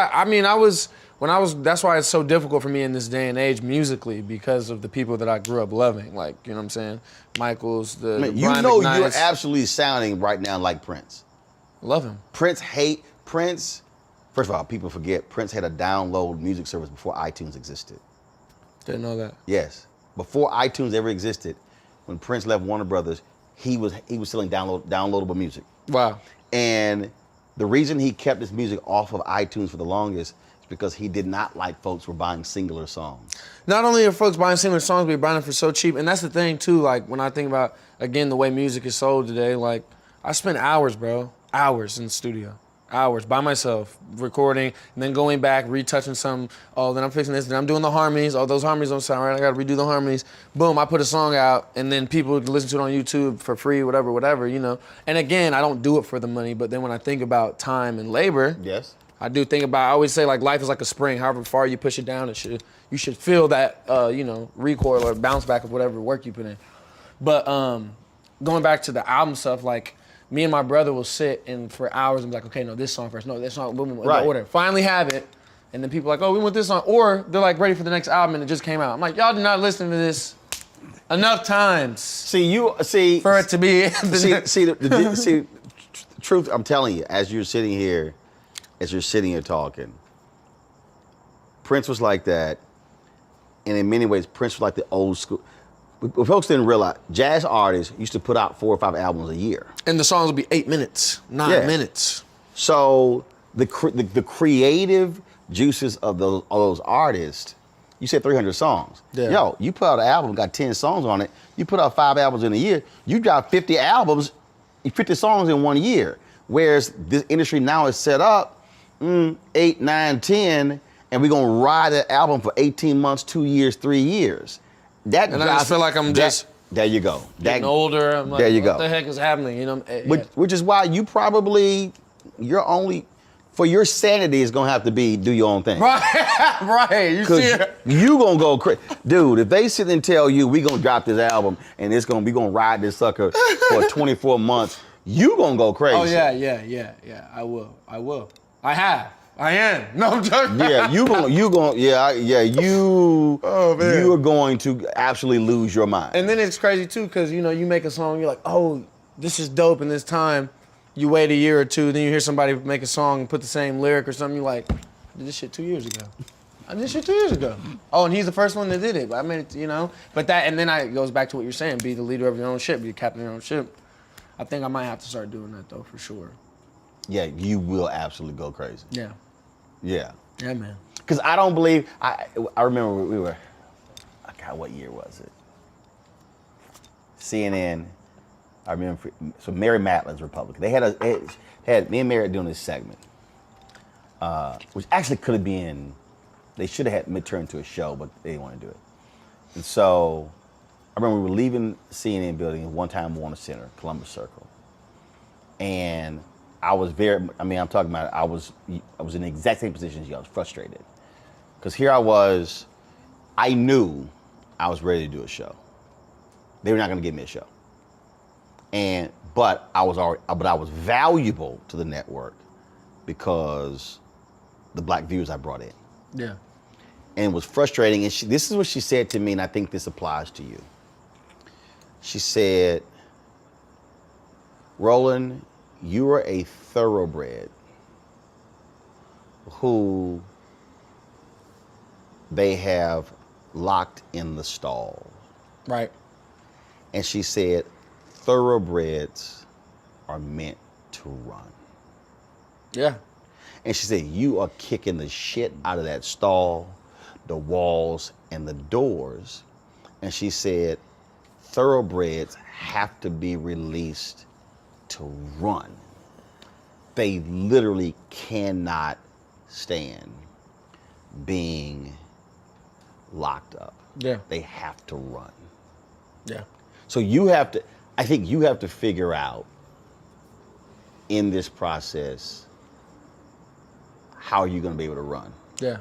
that's why it's so difficult for me in this day and age musically because of the people that I grew up loving. Like, you know what I'm saying? Michaels, the Man, Brian you know McKnights. you're absolutely sounding right now like Prince. Love him. Prince. First of all, people forget Prince had a download music service before iTunes existed. Didn't know that. Yes, before iTunes ever existed, when Prince left Warner Brothers, he was selling downloadable music. Wow. And the reason he kept his music off of iTunes for the longest is because he did not like folks were buying singular songs. Not only are folks buying singular songs, but they're buying them for so cheap. And that's the thing too, like when I think about, again, the way music is sold today, like I spend hours, bro, hours in the studio. Hours by myself, recording, and then going back, retouching some. Oh, then I'm fixing this, then I'm doing the harmonies. Oh, those harmonies don't sound right, I gotta redo the harmonies. Boom, I put a song out, and then people can listen to it on YouTube for free, whatever, you know. And again, I don't do it for the money, but then when I think about time and labor, Yes. I do think about, I always say like life is like a spring, however far you push it down, you should feel that, you know, recoil or bounce back of whatever work you put in. But going back to the album stuff, like, me and my brother will sit and for hours and be like, okay, no, this song first, no, this song, boom, boom, in order. Finally have it, and then people are like, oh, we want this song, or they're like ready for the next album and it just came out. I'm like, y'all did not listen to this enough times. See, for it to be. Truth. I'm telling you, as you're sitting here talking, Prince was like that, and in many ways, Prince was like the old school. What folks didn't realize, jazz artists used to put out 4 or 5 albums a year. And the songs would be 8 minutes, 9 minutes. So the creative juices of those artists, you said 300 songs. Yeah. Yo, you put out an album, got 10 songs on it, you put out 5 albums in a year, you drop 50 albums, 50 songs in 1 year. Whereas this industry now is set up, 8, 9, 10, and we're gonna ride that album for 18 months, 2 years, 3 years. I just feel like I'm just there you go. Getting older. I'm like, there you what go. the heck is happening? You know, Which is why you're only, for your sanity is gonna have to be do your own thing. Right. You see it. You gonna go crazy, dude. If they sit and tell you we gonna drop this album and we gonna ride this sucker for 24 months, you gonna go crazy. Oh yeah. I will. I am. No, I'm joking. Yeah, you are going to absolutely lose your mind. And then it's crazy too, because you know, you make a song, you're like, oh, this is dope in this time. You wait a year or two, then you hear somebody make a song and put the same lyric or something, you're like, I did this shit 2 years ago. Oh, and he's the first one that did it. But I made it, you know. But that, and then it goes back to what you're saying, be the leader of your own ship, be the captain of your own ship. I think I might have to start doing that though, for sure. Yeah, you will absolutely go crazy. Yeah. Yeah. Yeah, man. Because I don't believe, I remember we were, God, what year was it? CNN, I remember, so Mary Matlin's Republican. They had me and Mary doing this segment, which actually could have been, they should have had turned into a show, but they didn't want to do it. And so, I remember we were leaving CNN building in one time Warner Center, Columbus Circle. And I was I'm talking about, I was in the exact same position as you. I was frustrated. Because here I was, I knew I was ready to do a show. They were not going to give me a show. But I was valuable to the network because the black viewers I brought in. Yeah. And it was frustrating. And this is what she said to me, and I think this applies to you. She said, Roland, you are a thoroughbred who they have locked in the stall. Right. And she said, thoroughbreds are meant to run. Yeah. And she said, you are kicking the shit out of that stall, the walls, and the doors. And she said, thoroughbreds have to be released to run. They literally cannot stand being locked up. Yeah. They have to run. Yeah. So I think you have to figure out in this process, how are you going to be able to run? Yeah,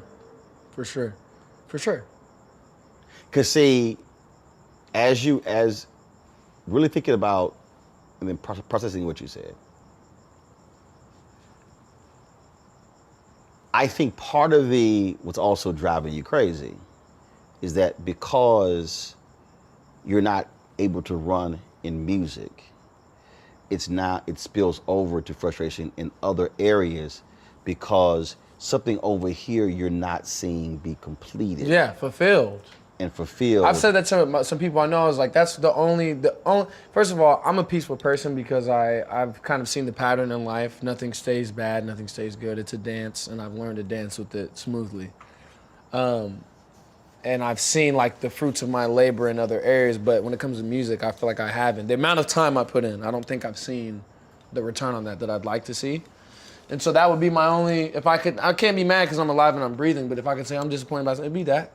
for sure. Because see, as really thinking about and then processing what you said, I think part of what's also driving you crazy is that because you're not able to run in music, it spills over to frustration in other areas because something over here you're not seeing be completed. Yeah, fulfilled. And fulfilled. I've said that to some people I know. I was like, that's the only. First of all, I'm a peaceful person because I've kind of seen the pattern in life. Nothing stays bad, nothing stays good. It's a dance, and I've learned to dance with it smoothly. And I've seen like the fruits of my labor in other areas, but when it comes to music, I feel like I haven't. The amount of time I put in, I don't think I've seen the return on that I'd like to see. And so that would be my only, if I could, I can't be mad because I'm alive and I'm breathing, but if I could say I'm disappointed by something, it'd be that.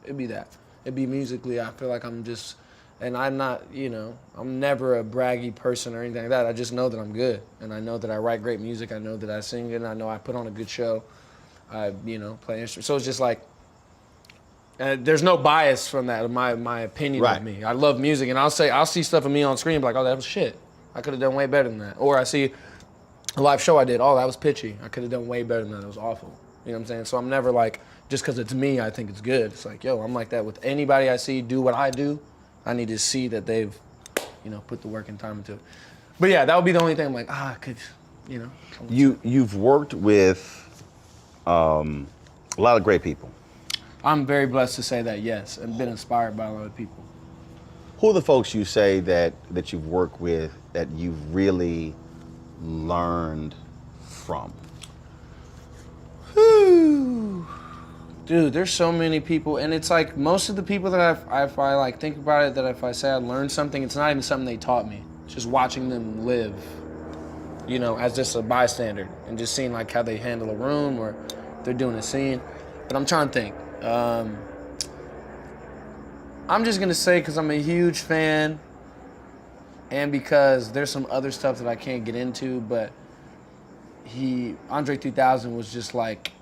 It'd be that. It'd be musically, I feel like I'm just, and I'm not, I'm never a braggy person or anything like that. I just know that I'm good. And I know that I write great music. I know that I sing it. And I know I put on a good show. I, play instruments. So it's just like, there's no bias from that, my opinion of me. I love music, and I'll see stuff of me on screen, like, oh, that was shit. I could have done way better than that. Or I see a live show I did, oh, that was pitchy. I could have done way better than that. It was awful. You know what I'm saying? So I'm never like, just because it's me, I think it's good. It's like, yo, I'm like that with anybody I see do what I do. I need to see that they've, put the work and time into it. But yeah, that would be the only thing I'm like, I could, You've worked with a lot of great people. I'm very blessed to say that, yes, and been inspired by a lot of people. Who are the folks you say that you've worked with that you've really learned from? Whew. Dude, there's so many people, and it's like most of the people that if I like think about it, that if I say I learned something, it's not even something they taught me. It's just watching them live, as just a bystander, and just seeing like how they handle a room or they're doing a scene. But I'm trying to think. I'm just gonna say because I'm a huge fan, and because there's some other stuff that I can't get into, but Andre 3000 was just like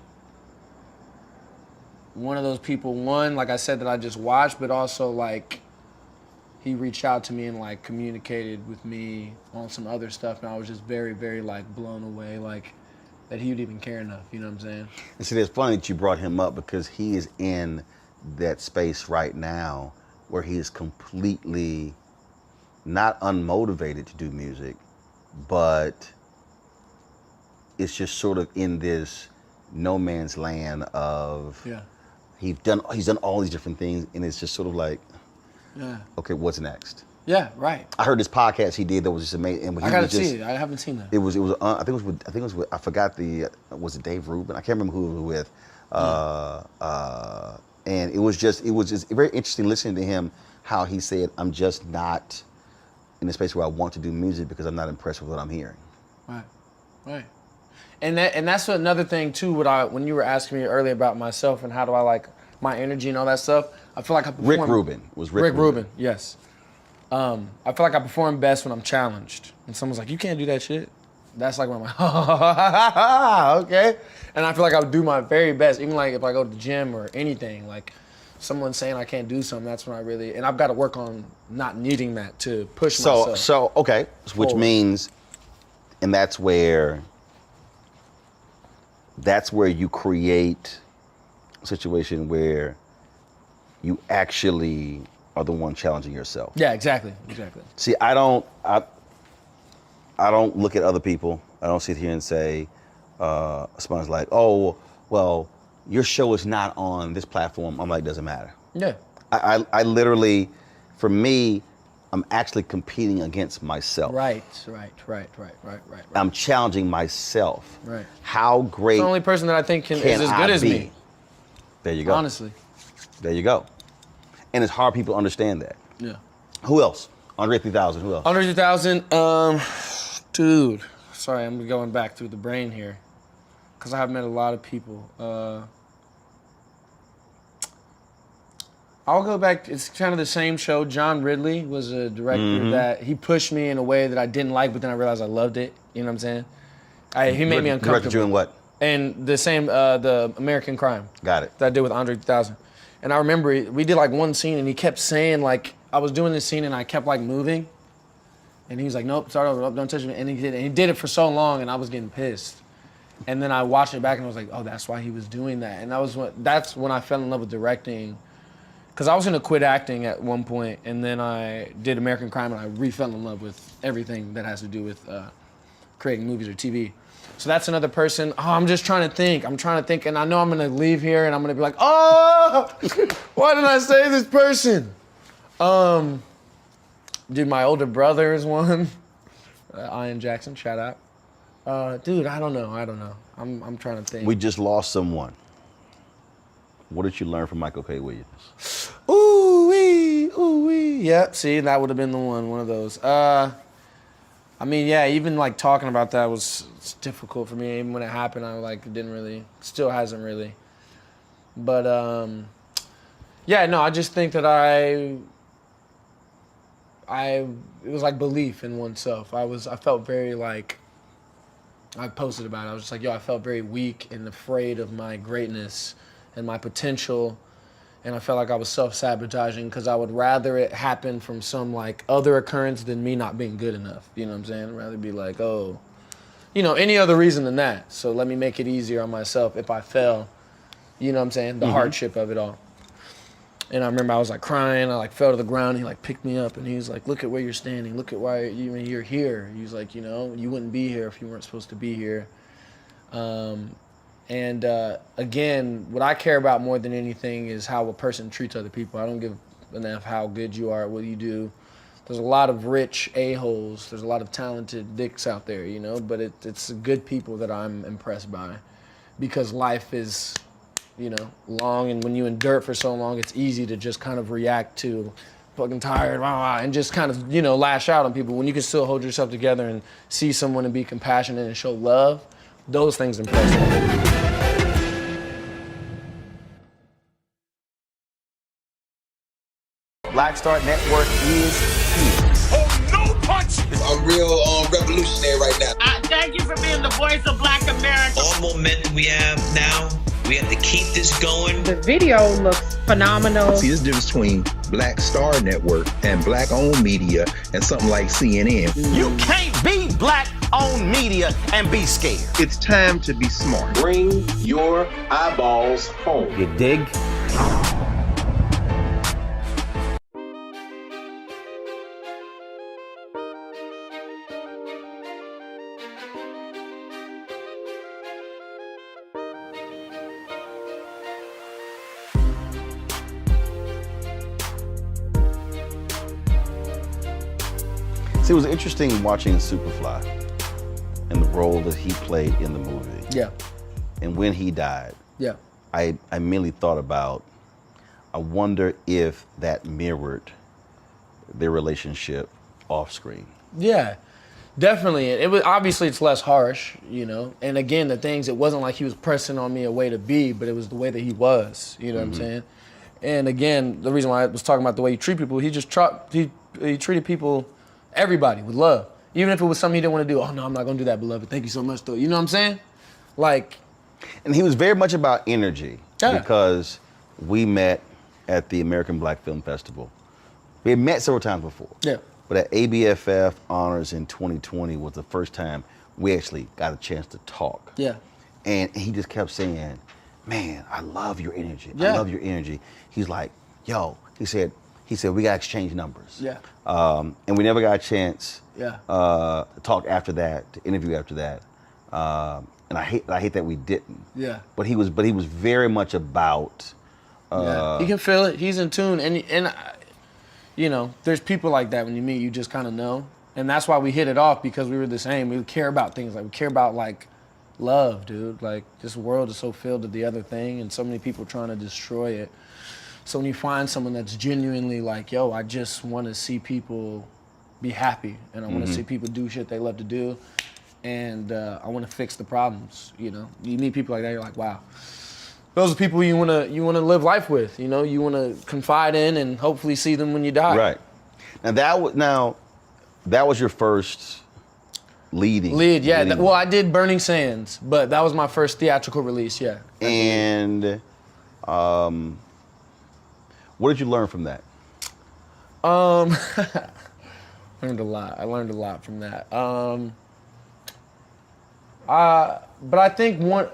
one of those people, like I said, that I just watched, but also like he reached out to me and like communicated with me on some other stuff, and I was just very, very like blown away, like that he would even care enough, you know what I'm saying? And see, it's funny that you brought him up because he is in that space right now where he is completely not unmotivated to do music, but it's just sort of in this no man's land of he's done all these different things, and it's just sort of like, okay, what's next? Yeah, right. I heard this podcast he did that was just amazing. And I gotta see it. I haven't seen that. It was. I think it was with. I forgot was it Dave Rubin? I can't remember who it was with. And it was just very interesting listening to him, how he said, I'm just not in a space where I want to do music because I'm not impressed with what I'm hearing. Right. And that's another thing too, when you were asking me earlier about myself and how do I like my energy and all that stuff, I feel like I perform. Rick Rubin, yes. I feel like I perform best when I'm challenged. And someone's like, you can't do that shit. That's like when I'm like, okay. And I feel like I would do my very best, even like if I go to the gym or anything, like someone saying I can't do something, that's when I really, and I've got to work on not needing that to push myself. So, okay, which means, and that's where you create a situation where you actually are the one challenging yourself. Yeah, exactly. See, I don't look at other people. I don't sit here and say, someone's like, oh, well, your show is not on this platform. I'm like, doesn't matter. Yeah. I literally, for me, I'm actually competing against myself. Right. I'm challenging myself. Right. How great. It's the only person that I think is as good as me. There you go. Honestly. There you go. And it's hard people understand that. Yeah. Who else? Andre 3000, who else? Andre 3000, dude. Sorry, I'm going back through the brain here. Because I have met a lot of people. I'll go back, it's kind of the same show. John Ridley was a director that he pushed me in a way that I didn't like, but then I realized I loved it. You know what I'm saying? He made me uncomfortable. Directed you in what? And the same, the American Crime. Got it. That I did with Andre 3000. And I remember we did like one scene and he kept saying like, I was doing this scene and I kept like moving. And he was like, nope, start over, don't touch me. And he did it for so long and I was getting pissed. And then I watched it back and I was like, oh, that's why he was doing that. And that's when I fell in love with directing. Because I was gonna quit acting at one point and then I did American Crime and I re-fell in love with everything that has to do with creating movies or TV. So that's another person. Oh, I'm just trying to think. And I know I'm gonna leave here and I'm gonna be like, oh, why didn't I say this person? Dude, my older brother is one. Ian Jackson, shout out. Dude, I don't know. I'm trying to think. We just lost someone. What did you learn from Michael K. Williams? Ooh-wee. Yep, see, that would have been the one of those. I mean, yeah, even like talking about that it's difficult for me. Even when it happened, still hasn't really. But yeah, no, I just think that it was like belief in oneself. I felt very like, I posted about it. I was just like, yo, I felt very weak and afraid of my greatness and my potential. And I felt like I was self-sabotaging because I would rather it happen from some like other occurrence than me not being good enough. You know what I'm saying? I'd rather be like, oh, any other reason than that. So let me make it easier on myself if I fell. You know what I'm saying? The hardship of it all. And I remember I was like crying. I like fell to the ground. He like picked me up and he was like, look at where you're standing. Look at why you're here. He was like, you wouldn't be here if you weren't supposed to be here. And again, what I care about more than anything is how a person treats other people. I don't give enough how good you are at what you do. There's a lot of rich a-holes. There's a lot of talented dicks out there, but it's good people that I'm impressed by because life is, long, and when you endure it for so long, it's easy to just kind of react to fucking tired, and just kind of, lash out on people. When you can still hold yourself together and see someone and be compassionate and show love, those things impress me. Black Star Network is here. Oh, no punch! I'm real revolutionary right now. Thank you for being the voice of Black America. All momentum we have now, we have to keep this going. The video looks phenomenal. See, this difference between Black Star Network and black-owned media and something like CNN. You can't be black-owned media and be scared. It's time to be smart. Bring your eyeballs home. You dig? See, it was interesting watching Superfly and the role that he played in the movie. Yeah. And when he died, Yeah. I merely thought about, I wonder if that mirrored their relationship off screen. Yeah, definitely. It was obviously it's less harsh, And again, the things, it wasn't like he was pressing on me a way to be, but it was the way that he was. You know what I'm saying? And again, the reason why I was talking about the way you treat people, he treated people, everybody, with love. Even if it was something he didn't want to do. Oh no, I'm not gonna do that, beloved. Thank you so much, though. You know what I'm saying? Like. And he was very much about energy. Yeah. Because we met at the American Black Film Festival. We had met several times before. Yeah. But at ABFF Honors in 2020 was the first time we actually got a chance to talk. Yeah. And he just kept saying, man, I love your energy. Yeah. I love your energy. He's like, yo, he said, we gotta exchange numbers. Yeah. And we never got a chance Yeah. to talk after that, to interview after that. And I hate that we didn't. Yeah. But he was very much about. Yeah. You can feel it. He's in tune, and there's people like that when you meet, you just kind of know, and that's why we hit it off because we were the same. We care about things we care about love, dude. Like this world is so filled with the other thing, and so many people trying to destroy it. So when you find someone that's genuinely like, yo, I just want to see people be happy, and I want to see people do shit they love to do. And I want to fix the problems. You meet people like that, you're like, wow, those are people you wanna live life with. You wanna confide in and hopefully see them when you die. Right. Now that was your first lead. Yeah. Well, I did Burning Sands, but that was my first theatrical release. Yeah. And what did you learn from that? Learned a lot. I learned a lot from that. But I think I'm gonna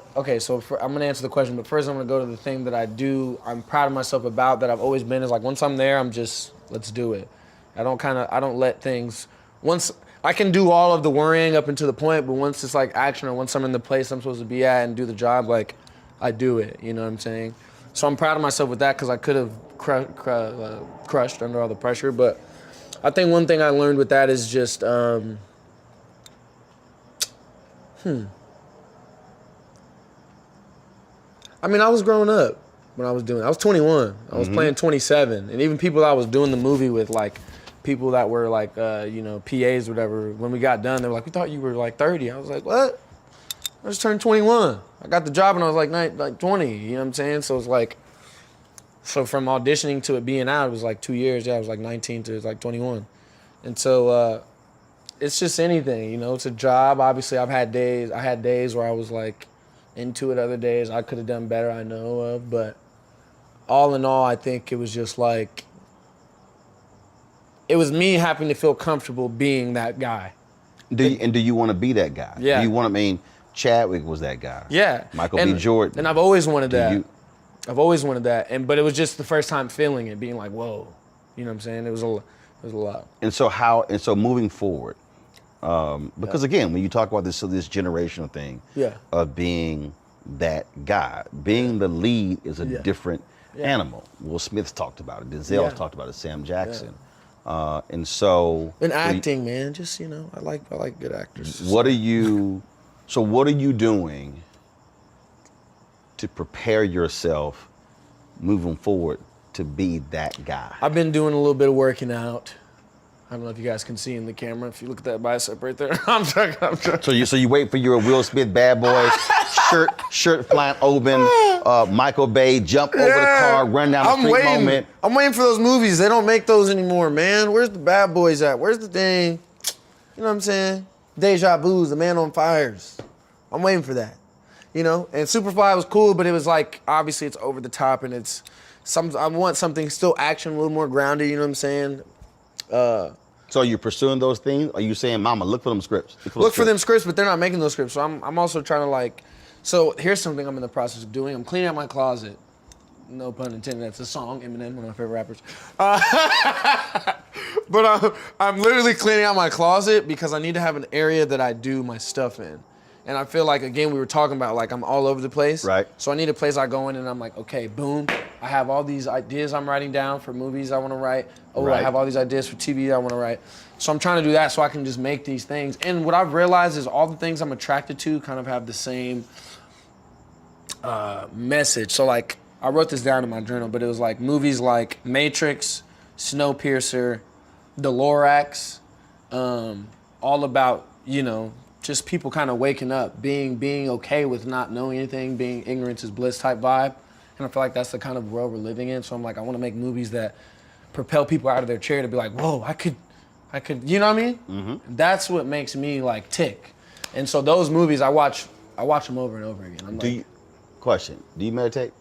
answer the question, but first I'm gonna go to the thing that I'm proud of myself about, that I've always been, is like once I'm there, let's do it. I don't let things, once I can do all of the worrying up until the point, but once it's like action, or once I'm in the place I'm supposed to be at and do the job, like I do it, you know what I'm saying? So I'm proud of myself with that because I could have crushed under all the pressure, but I think one thing I learned with that is just, I mean, I was growing up when I was doing it. I was 21. I was playing 27. And even people I was doing the movie with, like, people that were like, PAs or whatever, when we got done, they were like, we thought you were like 30. I was like, what? I just turned 21. I got the job when I was like 20, you know what I'm saying? So it's like, so from auditioning to it being out, it was like 2 years. Yeah, I was like 19 to like 21. And so it's just anything, you know, it's a job. Obviously, I had days where I was like into it, other days I could have done better, I know of. But all in all, I think it was just like, it was me having to feel comfortable being that guy. Do you want to be that guy? Yeah. Do you want to, Chadwick was that guy. Yeah. Michael B. Jordan. And I've always wanted that. I've always wanted that. But it was just the first time feeling it, being like, whoa. You know what I'm saying? It was a lot. And so moving forward, because again, when you talk about this generational thing of being that guy, being the lead is a different animal. Will Smith's talked about it. Denzel's talked about it. Sam Jackson. And acting, man, just, you know, I like good actors. What are you doing to prepare yourself moving forward to be that guy? I've been doing a little bit of working out. I don't know if you guys can see in the camera. If you look at that bicep right there, I'm joking. So you wait for your Will Smith Bad Boys shirt flying open, Michael Bay jump over the car, run down the street moment. I'm waiting for those movies. They don't make those anymore, man. Where's the Bad Boys at? Where's the thing? You know what I'm saying? Deja Vu's, The Man on Fires. I'm waiting for that. You know? And Superfly was cool, but it was like, obviously it's over the top and it's I want something still action, a little more grounded, you know what I'm saying? So are you pursuing those things? Are you saying, Mama, look for them scripts? Look for them scripts, but they're not making those scripts. So I'm also trying to like, so here's something I'm in the process of doing. I'm cleaning out my closet. No pun intended, that's a song, Eminem, one of my favorite rappers. But I'm literally cleaning out my closet because I need to have an area that I do my stuff in. And I feel like, again, we were talking about, like, I'm all over the place. Right. So I need a place I go in and I'm like, okay, boom. I have all these ideas I'm writing down for movies I want to write. Oh, right. I have all these ideas for TV I want to write. So I'm trying to do that so I can just make these things. And what I've realized is all the things I'm attracted to kind of have the same message. So, like, I wrote this down in my journal, but it was like movies like Matrix, Snowpiercer, The Lorax, all about, you know, just people kind of waking up, being okay with not knowing anything, being ignorance is bliss type vibe. And I feel like that's the kind of world we're living in. So I'm like, I want to make movies that propel people out of their chair to be like, whoa, I could, you know what I mean? Mm-hmm. That's what makes me like tick. And so those movies, I watch them over and over again. Question, do you meditate?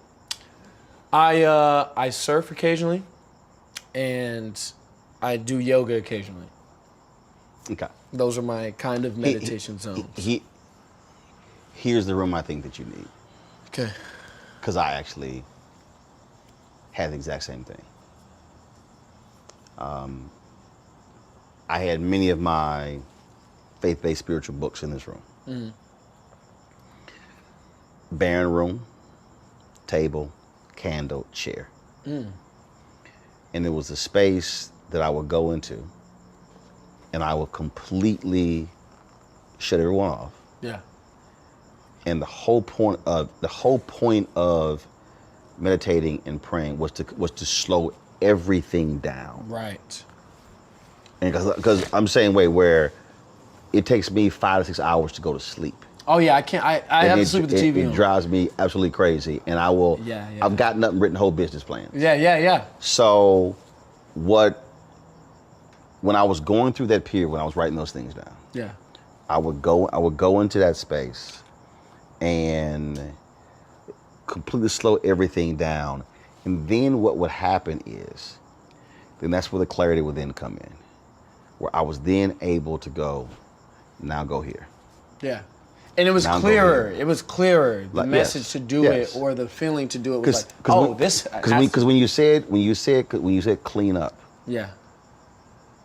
I surf occasionally, and I do yoga occasionally. Okay. Those are my kind of meditation zones. Here's the room I think that you need. Okay. Because I actually had the exact same thing. I had many of my faith-based spiritual books in this room. Mm-hmm. Barren room, table, candle, chair. Mm. And it was a space that I would go into and I would completely shut everyone off. Yeah. And the whole point of meditating and praying was to slow everything down. Right. And because I'm saying where it takes me 5 to 6 hours to go to sleep. Oh yeah, I can't. I have to sleep with the TV on. It drives me absolutely crazy, and I will. Yeah. I've gotten up and written whole business plans. Yeah. So, when I was going through that period when I was writing those things down, yeah, I would go into that space, and completely slow everything down, and then what would happen is, then that's where the clarity would then come in, where I was then able to go, now go here. Yeah. And it was clearer. It was clearer. The message to do it, or the feeling to do it was like, because when you said clean up. Yeah.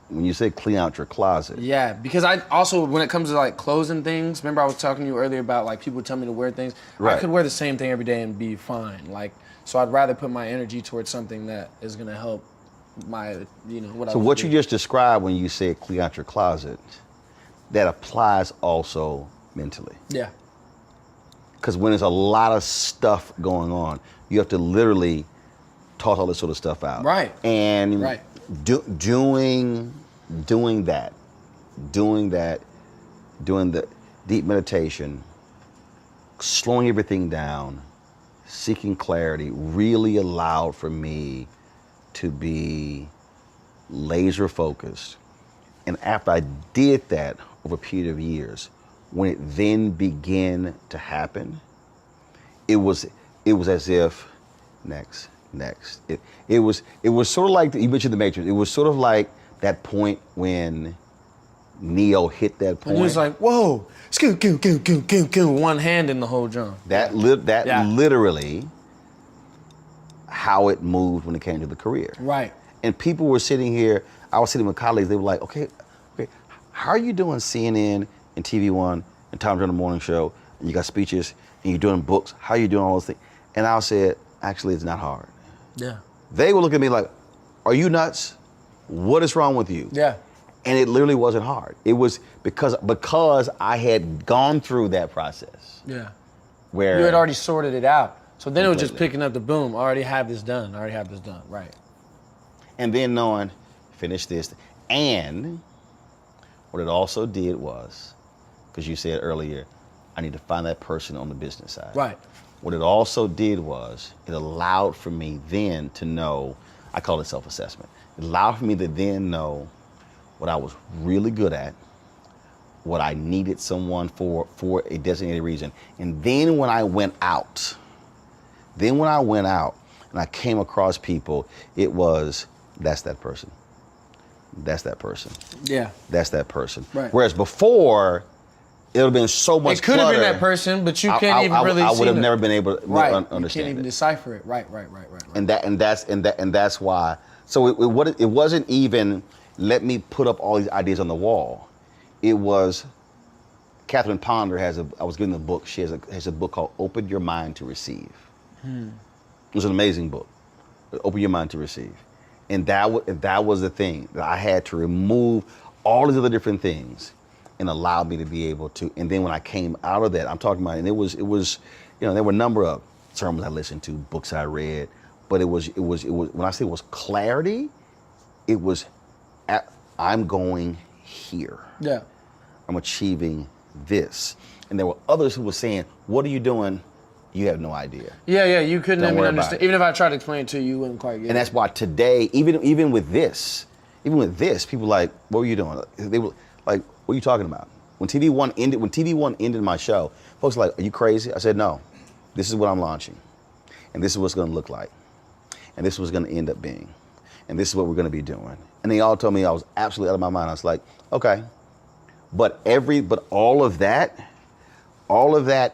When you said clean out your closet. Yeah, because I also, when it comes to like clothes and things, remember I was talking to you earlier about like people tell me to wear things. Right. I could wear the same thing every day and be fine. Like, so I'd rather put my energy towards something that is gonna help my, what I. So what you just described when you said clean out your closet, that applies also mentally. Yeah. Because when there's a lot of stuff going on, you have to literally toss all this sort of stuff out. Right. And doing the deep meditation, slowing everything down, seeking clarity, really allowed for me to be laser focused. And after I did that over a period of years, when it then began to happen, it was as if next. It was sort of like you mentioned the Matrix. It was sort of like that point when Neo hit that point. And he was like, whoa, scoot, one hand in the whole drum. Literally how it moved when it came to the career. Right. And people were sitting here, I was sitting with colleagues, they were like, okay, how are you doing CNN and TV One and Tom Jones Morning Show, and you got speeches, and you're doing books, how are you doing all those things? And I said, actually, it's not hard. Yeah. They were looking at me like, are you nuts? What is wrong with you? Yeah. And it literally wasn't hard. It was because I had gone through that process. Yeah. Where you had already sorted it out. So then it was just Completely. picking up the boom. I already have this done. Right. And then knowing, finish this. And what it also did was, because you said earlier, I need to find that person on the business side. Right. What it also did was, it allowed for me then to know, I call it self-assessment. It allowed for me to then know what I was really good at, what I needed someone for a designated reason. And then when I went out and I came across people, it was, that's that person. That's that person. Yeah. That's that person. Right. Whereas before, it would have been so much It could have been clutter. that person, but you can't even really see I would have it. never been able to Right. understand You can't even it. decipher it. Right. And that's why. So it wasn't even let me put up all these ideas on the wall. It was Catherine Ponder I was given the book. She has a book called Open Your Mind to Receive. It was an amazing book. Open Your Mind to Receive. And that was the thing that I had to remove all these other different things and allow me to be able to. And then when I came out of that, I'm talking about, and it was, there were a number of sermons I listened to, books I read, but it was when I say it was clarity, it was, I'm going here. Yeah. I'm achieving this. And there were others who were saying, what are you doing? You have no idea. Yeah, you couldn't Don't even worry about understand. it. Even if I tried to explain it to you, you wouldn't quite get it. And that's why today, even with this, people like, what were you doing? They were like, what are you talking about? When TV One ended my show, folks were like, are you crazy? I said, no, this is what I'm launching. And this is what it's gonna look like. And this is what's gonna end up being. And this is what we're gonna be doing. And they all told me I was absolutely out of my mind. I was like, okay. But all of that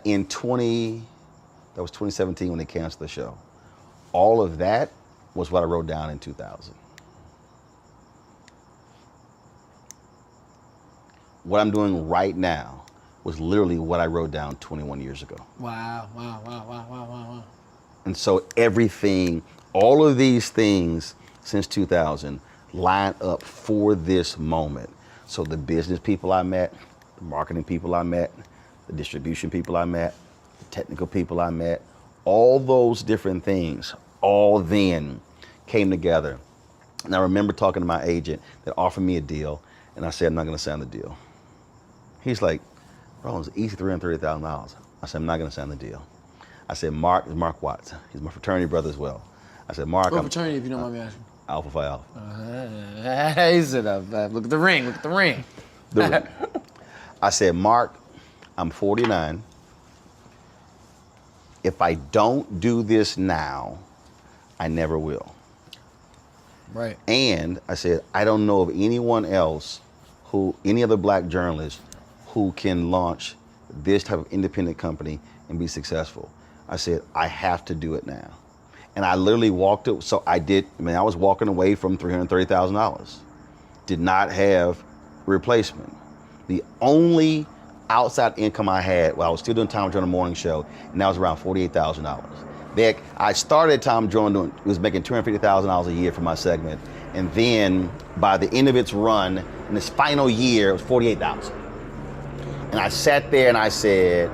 in 2017 when they canceled the show. All of that was what I wrote down in 2000. What I'm doing right now was literally what I wrote down 21 years ago. Wow. And so everything, all of these things since 2000 line up for this moment. So the business people I met, the marketing people I met, the distribution people I met, the technical people I met, all those different things all then came together. And I remember talking to my agent that offered me a deal, and I said, I'm not gonna sign the deal. He's like, bro, it's easy $330,000. I said, I'm not gonna sign the deal. I said, Mark Watts. He's my fraternity brother as well. I said, Mark, What fraternity, if you don't mind me asking? Alpha Phi Alpha. He said, look at the ring. I said, Mark, I'm 49. If I don't do this now, I never will. Right. And I said, I don't know of anyone else any other black journalist who can launch this type of independent company and be successful. I said, I have to do it now. And I literally walked it. So I was walking away from $330,000. Did not have replacement. The only outside income I had while I was still doing Tom Jones Morning Show, and that was around $48,000. I started Tom Jones, was making $250,000 a year for my segment. And then by the end of its run, in its final year, it was $48,000. And I sat there and I said,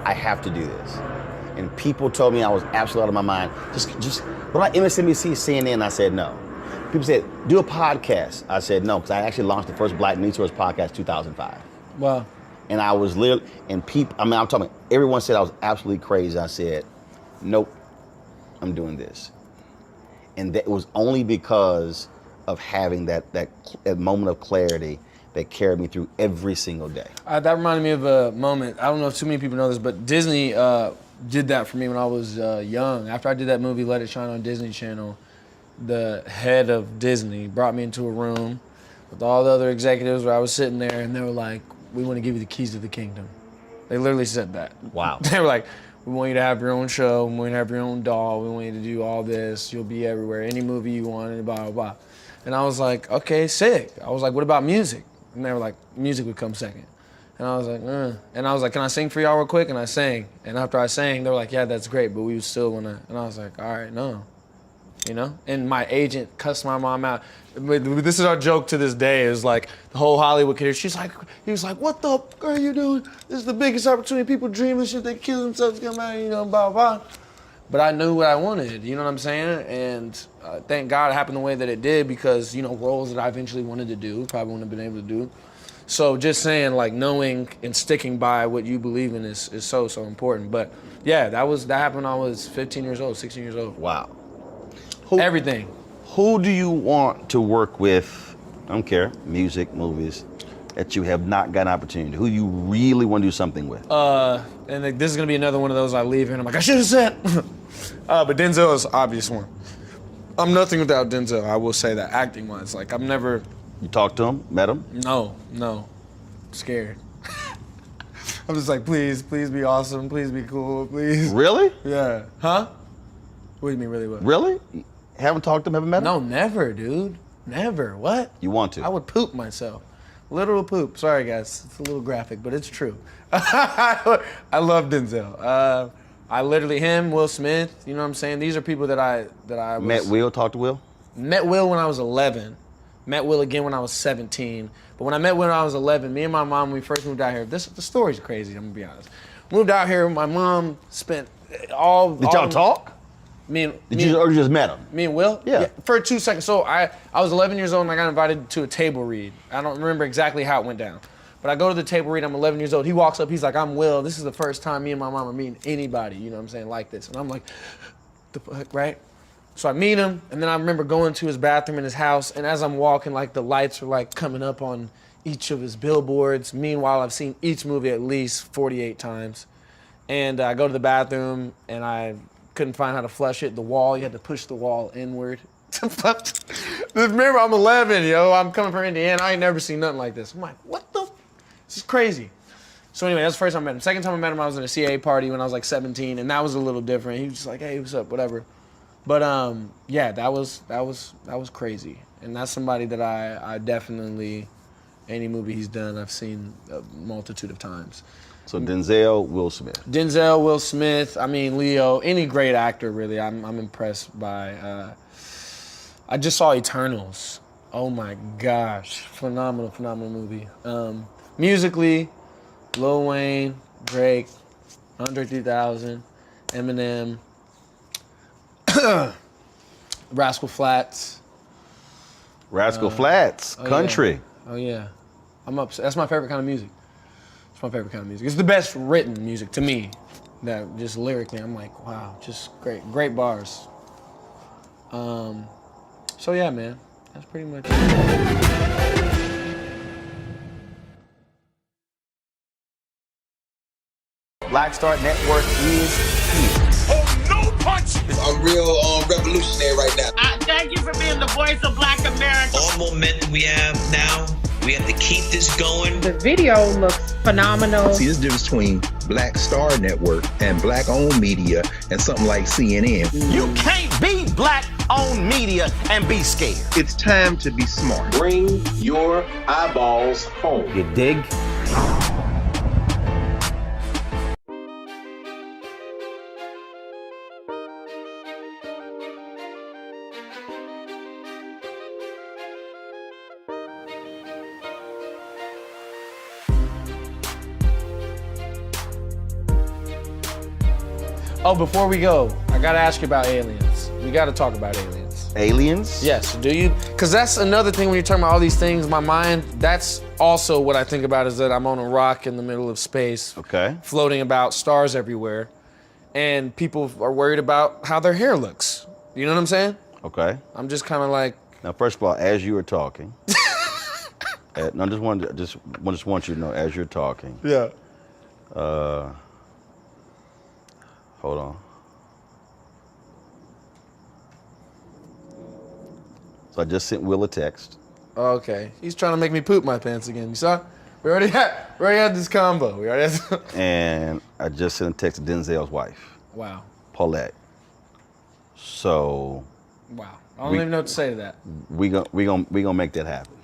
I have to do this. And people told me I was absolutely out of my mind. Just but I MSNBC, CNN, I said no. People said, do a podcast. I said no, because I actually launched the first Black News Source podcast 2005. Wow. And I was literally, and people, I mean, I'm talking, everyone said I was absolutely crazy. I said, nope, I'm doing this. And that was only because of having that moment of clarity that carried me through every single day. That reminded me of a moment. I don't know if too many people know this, but Disney did that for me when I was young. After I did that movie, Let It Shine on Disney Channel, the head of Disney brought me into a room with all the other executives where I was sitting there, and they were like, we want to give you the keys to the kingdom. They literally said that. Wow. They were like, we want you to have your own show, we want you to have your own doll, we want you to do all this, you'll be everywhere, any movie you want, and blah, blah, blah. And I was like, okay, sick. I was like, what about music? And they were like, music would come second. And I was like, And I was like, can I sing for y'all real quick? And I sang. And after I sang, they were like, yeah, that's great, but we would still want to. And I was like, all right, no. You know? And my agent cussed my mom out. This is our joke to this day, is like the whole Hollywood career. He was like, what the fuck are you doing? This is the biggest opportunity. People dream this shit, they kill themselves, come out, you know, blah, blah. But I knew what I wanted, you know what I'm saying? And thank God it happened the way that it did, because, you know, roles that I eventually wanted to do, probably wouldn't have been able to do. So just saying, like, knowing and sticking by what you believe in is so, so important. But yeah, that happened when I was 15 years old, 16 years old. Wow. Everything. Who do you want to work with, I don't care, music, movies, that you have not gotten an opportunity? Who you really want to do something with? And like, this is gonna be another one of those I leave here and I'm like, I should have said. But Denzel is the obvious one. I'm nothing without Denzel, I will say that, acting-wise. Like, I've never... You talked to him, met him? No. I'm scared. I'm just like, please be awesome, please be cool, please. Really? Yeah. Huh? What do you mean, really what? Really? Haven't talked to him, haven't met him? No, never, dude. Never. What? You want to? I would poop myself. Literal poop. Sorry, guys. It's a little graphic, but it's true. I love Denzel. I literally, him, Will Smith, you know what I'm saying? These are people that I was... Met Will, talked to Will? Met Will when I was 11. Met Will again when I was 17. But when I met Will when I was 11, me and my mom, when we first moved out here, the story's crazy, I'm gonna be honest. Moved out here, my mom spent all... Did y'all talk? Or you just met him? Me and Will? Yeah. For 2 seconds. So I was 11 years old and I got invited to a table read. I don't remember exactly how it went down. But I go to the table read, I'm 11 years old. He walks up, he's like, I'm Will. This is the first time me and my mom are meeting anybody, you know what I'm saying, like this. And I'm like, the fuck, right? So I meet him, and then I remember going to his bathroom in his house, and as I'm walking, like, the lights are like coming up on each of his billboards. Meanwhile, I've seen each movie at least 48 times. And I go to the bathroom, and I couldn't find how to flush it. The wall, you had to push the wall inward. Remember, I'm 11, yo. I'm coming from Indiana. I ain't never seen nothing like this. I'm like, what the? This is crazy. So anyway, that's the first time I met him. Second time I met him, I was at a CA party when I was like 17, and that was a little different. He was just like, hey, what's up, whatever. But yeah, that was crazy. And that's somebody that I definitely, any movie he's done, I've seen a multitude of times. So Denzel, Will Smith. Denzel, Will Smith, I mean, Leo, any great actor, really, I'm impressed by. I just saw Eternals. Oh my gosh, phenomenal movie. Musically, Lil Wayne, Drake, Andre 3000, Eminem, Rascal Flatts. Flats, country. Yeah. Oh yeah, I'm upset. That's my favorite kind of music. It's my favorite kind of music. It's the best written music to me. That just lyrically, I'm like, wow, just great bars. So yeah, man, that's pretty much it. Black Star Network is here. Oh, no punch! I'm real revolutionary right now. Thank you for being the voice of Black America. All momentum we have now, we have to keep this going. The video looks phenomenal. See, there's a difference between Black Star Network and black-owned media and something like CNN. You can't be black-owned media and be scared. It's time to be smart. Bring your eyeballs home. You dig? Oh, before we go, I gotta ask you about aliens. We gotta talk about aliens. Aliens? Yes. Do you? Because that's another thing when you're talking about all these things. My mind. That's also what I think about is that I'm on a rock in the middle of space. Okay. Floating about, stars everywhere, and people are worried about how their hair looks. You know what I'm saying? Okay. I'm just kind of like. Now, first of all, as you were talking, I just want you to know, as you're talking. Yeah. Hold on. So I just sent Will a text. Okay. He's trying to make me poop my pants again. You saw? We already had this combo. We already had. And I just sent a text to Denzel's wife, Wow. Paulette. So. Wow. I don't even know what to say to that. We gonna make that happen.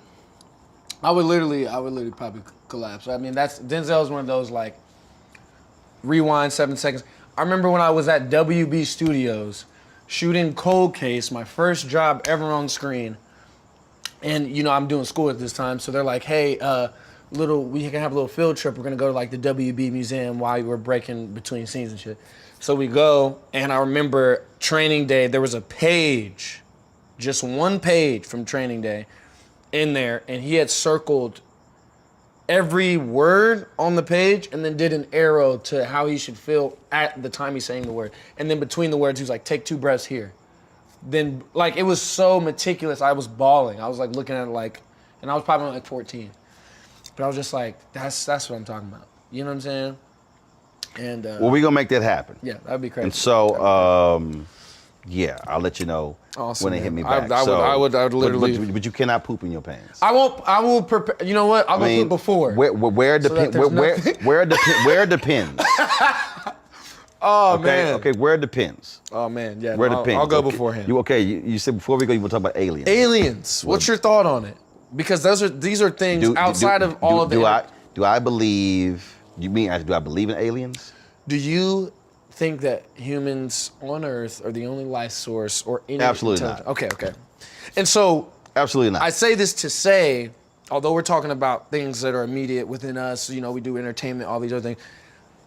I would literally probably collapse. I mean, Denzel's one of those like rewind 7 seconds. I remember when I was at WB Studios shooting Cold Case, my first job ever on screen. And you know, I'm doing school at this time, so they're like, "Hey, we can have a little field trip. We're gonna go to like the WB museum while we're breaking between scenes and shit." So we go, and I remember training day. There was a page, just one page from training day, in there, and he had circled every word on the page and then did an arrow to how he should feel at the time he's saying the word. And then between the words, he was like, take 2 breaths here. Then, like, it was so meticulous, I was bawling. I was like looking at it like, and I was probably like 14. But I was just like, that's what I'm talking about. You know what I'm saying? And well, we're gonna make that happen. Yeah, that'd be crazy. And so, yeah, I'll let you know awesome, when they hit me back. I would literally. But you cannot poop in your pants. I will prepare. You know what? I'll go poop before. Where depends. Oh okay, man. Okay, where it depends. Oh man, yeah. Where it depends. I'll go okay. beforehand. You said before we go, you want to talk about aliens. Aliens. What's your thought on it? Because these are things outside of all of the. Do I believe? You mean do I believe in aliens? Do you think that humans on Earth are the only life source or any Absolutely not. Okay. And so absolutely not. I say this to say, although we're talking about things that are immediate within us, you know, we do entertainment, all these other things.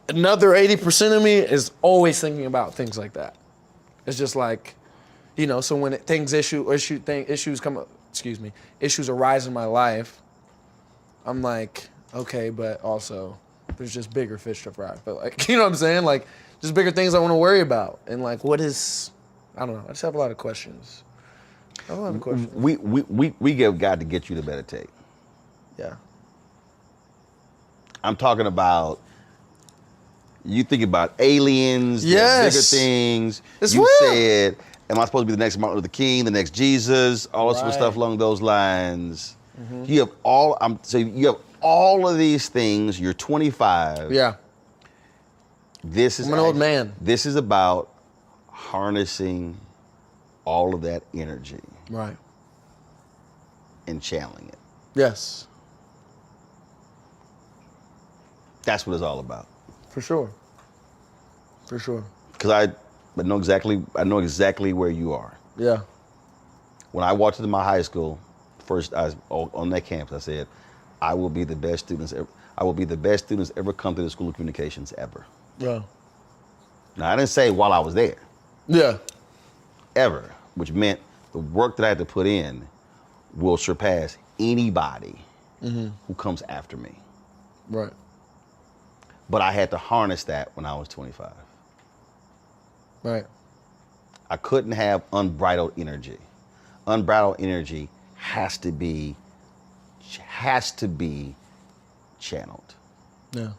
Another 80% of me is always thinking about things like that. It's just like, you know, so when issues arise in my life, I'm like, okay, but also there's just bigger fish to fry. But like, you know what I'm saying? Like, just bigger things I want to worry about. And like, I don't know. I just have a lot of questions. We give God to get you to meditate. Yeah. I'm talking about, you think about aliens, bigger things. It's you real. said, am I supposed to be the next Martin Luther King, the next Jesus, all this sort of stuff along those lines. Mm-hmm. You have all of these things. You're 25. Yeah. I'm an old man. This is about harnessing all of that energy. Right. And channeling it. Yes. That's what it's all about. For sure. Because I know exactly where you are. Yeah. When I walked into my high school, first I was on that campus, I said, I will be the best students ever come to the School of Communications ever. Yeah. Now I didn't say while I was there. Yeah. Ever, which meant the work that I had to put in will surpass anybody who comes after me. Right. But I had to harness that when I was 25. Right. I couldn't have unbridled energy. Unbridled energy has to be channeled. Yeah.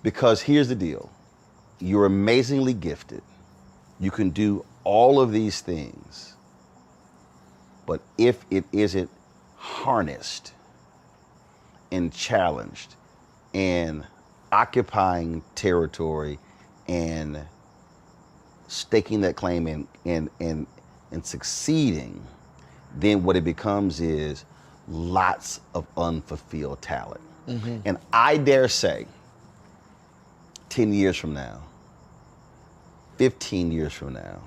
Because here's the deal. You're amazingly gifted. You can do all of these things. But if it isn't harnessed and challenged and occupying territory and staking that claim and succeeding, then what it becomes is lots of unfulfilled talent. Mm-hmm. And I dare say, 10 years from now, 15 years from now,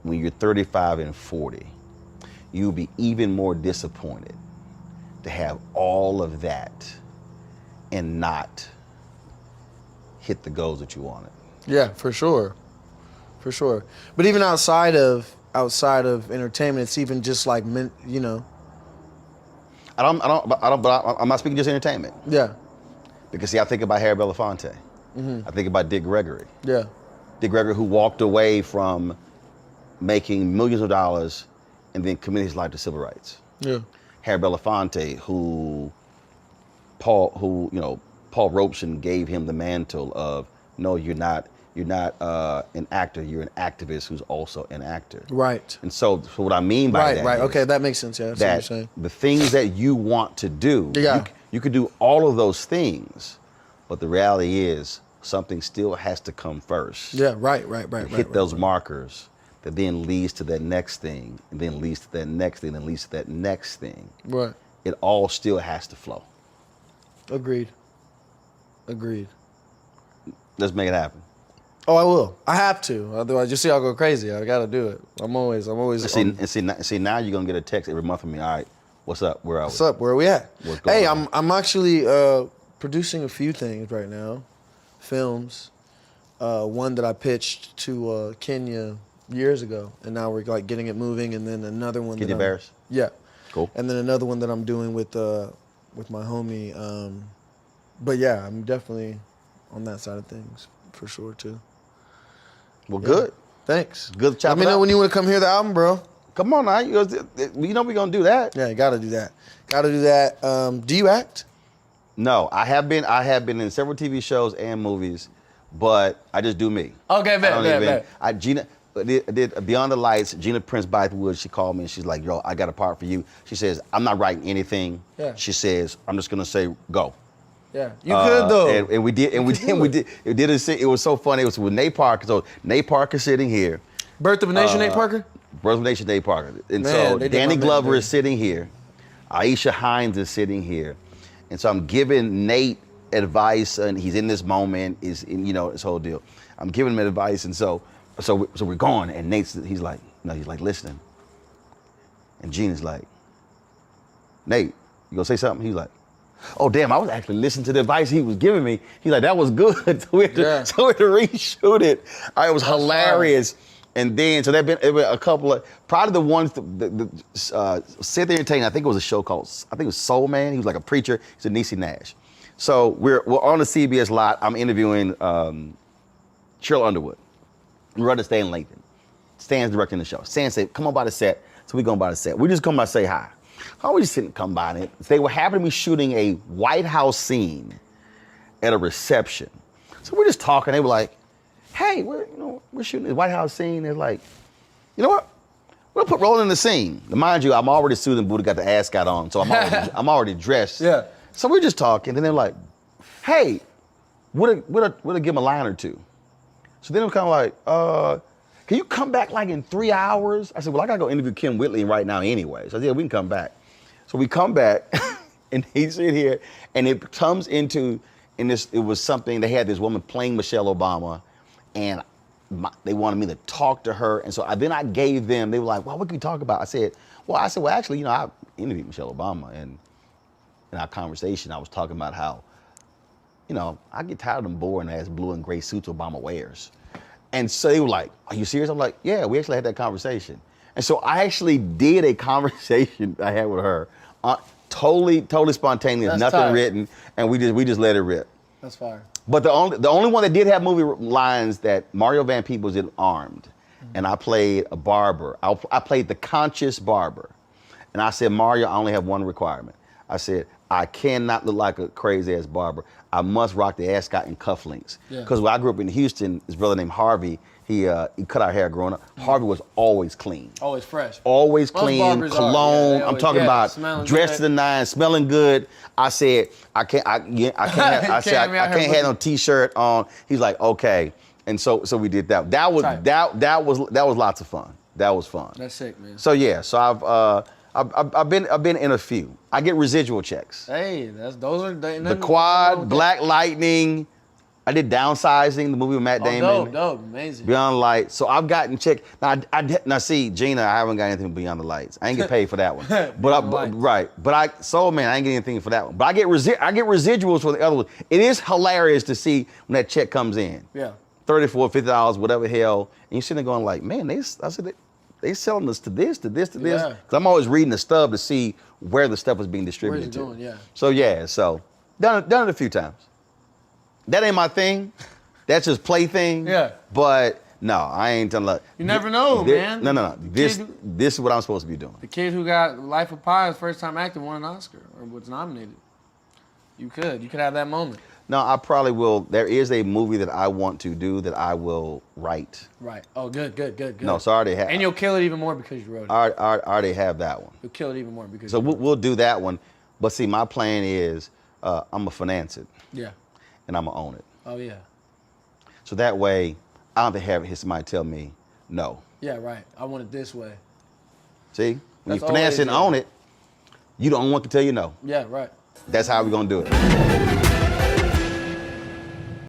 when you're 35 and 40, you'll be even more disappointed to have all of that and not hit the goals that you wanted. Yeah, for sure. for sure. But even outside of entertainment, it's even just like, you know. I'm not speaking just entertainment. Yeah. Because see, I think about Harry Belafonte. I think about Dick Gregory. Yeah. Dick Gregory, who walked away from making millions of dollars and then committed his life to civil rights. Yeah. Harry Belafonte, who Paul Robeson gave him the mantle of, no, you're not an actor, you're an activist who's also an actor. Right. And so what I mean by that Right. is Okay, that makes sense. Yeah, that's what you're saying. the things that you want to do, you could do all of those things, but the reality is something still has to come first. Yeah, right. Hit those markers that then leads to that next thing, and then leads to that next thing, and leads to that next thing. Right. It all still has to flow. Agreed. Let's make it happen. Oh, I will. I have to. Otherwise, you see, I'll go crazy. I got to do it. I'm always. See, now you're gonna get a text every month from me. All right, what's up? Where are we? What's up? Where are we at? What's going on? I'm actually producing a few things right now, films. One that I pitched to Kenya years ago, and now we're like getting it moving. And then another one. Kenya Bears. Yeah. Cool. And then another one that I'm doing with my homie. But yeah, I'm definitely on that side of things for sure too. Well, good. Thanks. Good chop. Let me know when you want to come hear the album, bro. Come on now. You know we're going to do that. Yeah, you got to do that. Do you act? No, I have been in several TV shows and movies, but I just do me. Okay, bet. Gina did Beyond the Lights. Gina Prince Bythewood, she called me and she's like, yo, I got a part for you. She says, I'm not writing anything. Yeah. She says, I'm just going to say, go. Yeah, you could though. And we did. It was so funny. It was with Nate Parker. So Nate Parker sitting here. Birth of a Nation, Nate Parker? Birth of a Nation, Nate Parker. And Man, so Danny Glover is sitting here. Aisha Hines is sitting here. And so I'm giving Nate advice, and he's in this moment, this whole deal. I'm giving him advice, and so we're going, and he's like listening. And Gina's like, Nate, you gonna say something? He's like, oh damn, I was actually listening to the advice he was giving me. He's like, that was good. So we had to reshoot it. It was hilarious. And then, so there've been a couple of, probably the ones that Sit There Entertainment, I think it was a show called, I think it was Soul Man. He was like a preacher. He's a Niecy Nash. So we're on the CBS lot. I'm interviewing Cheryl Underwood. We're running Stan Lathan. Stan's directing the show. Stan said, come on by the set. So we going by the set. We just come by to say hi. I always didn't come by it. They were happening to be shooting a White House scene at a reception. So we're just talking. They were like, hey, we're shooting the White House scene. They're like, you know what? We'll put Roland in the scene. Now, mind you, I'm already Susan Buddha, got the ascot on, so I'm already dressed. Yeah. So we're just talking, and they're like, hey, we'll give him a line or two. So then I'm kind of like, can you come back like in 3 hours? I said, well, I gotta go interview Kim Whitley right now anyway. So I said, yeah, we can come back. So we come back, and he's in here, and it comes into, it was something, they had this woman playing Michelle Obama, and they wanted me to talk to her. And so then I gave them, they were like, well, what can we talk about? I said, well, actually, I interviewed Michelle Obama, and in our conversation, I was talking about how, I get tired of them boring ass blue and gray suits Obama wears. And so they were like, are you serious? I'm like, yeah, we actually had that conversation. And so I actually did a conversation I had with her, totally spontaneous, That's nothing tight. written, and we just let it rip. That's fire. But the only one that did have movie lines that Mario Van Peebles did Armed, and I played a barber. I played the conscious barber, and I said, Mario, I only have one requirement. I said, I cannot look like a crazy ass barber. I must rock the ascot and cufflinks. Because when I grew up in Houston, his brother named Harvey, he cut our hair growing up. Harvey was always clean. Always fresh. Always clean, cologne. I'm talking about dressed to the nines, smelling good. I said, I can't have no t-shirt on. He's like, okay. And so we did that. That was lots of fun. That was fun. That's sick, man. So yeah, so I've been in a few. I get residual checks. Hey, those are the Quad, Black Lightning. I did Downsizing, the movie with Matt Damon. Dope, amazing. Beyond the Lights. So I've gotten checked. Now see, Gina, I haven't got anything Beyond the Lights. I ain't get paid for that one. But I ain't getting anything for that one. But I get residuals for the other one. It is hilarious to see when that check comes in. Yeah. $34, $50, whatever hell, and you're sitting there going like, man, they selling us to this. Yeah. Because I'm always reading the stub to see where the stuff is being distributed to. Going, yeah. So done it a few times. That ain't my thing. That's just plaything. Yeah. But no, I ain't telling you. You never know, man. No. This is what I'm supposed to be doing. The kid who got Life of Pi, his first time acting, won an Oscar or was nominated. You could have that moment. No, I probably will. There is a movie that I want to do that I will write. Right. Oh, good. No, so I already have. And you'll kill it even more because you wrote it. I already have that one. You'll kill it even more because. So we'll do that one. But see, my plan is I'm gonna finance it. Yeah. And I'm gonna own it. Oh yeah. So that way, I don't have to have somebody tell me no. Yeah, right. I want it this way. See, when That's you finance it and always, own it, you don't want to tell you no. Yeah, right. That's how we're gonna do it.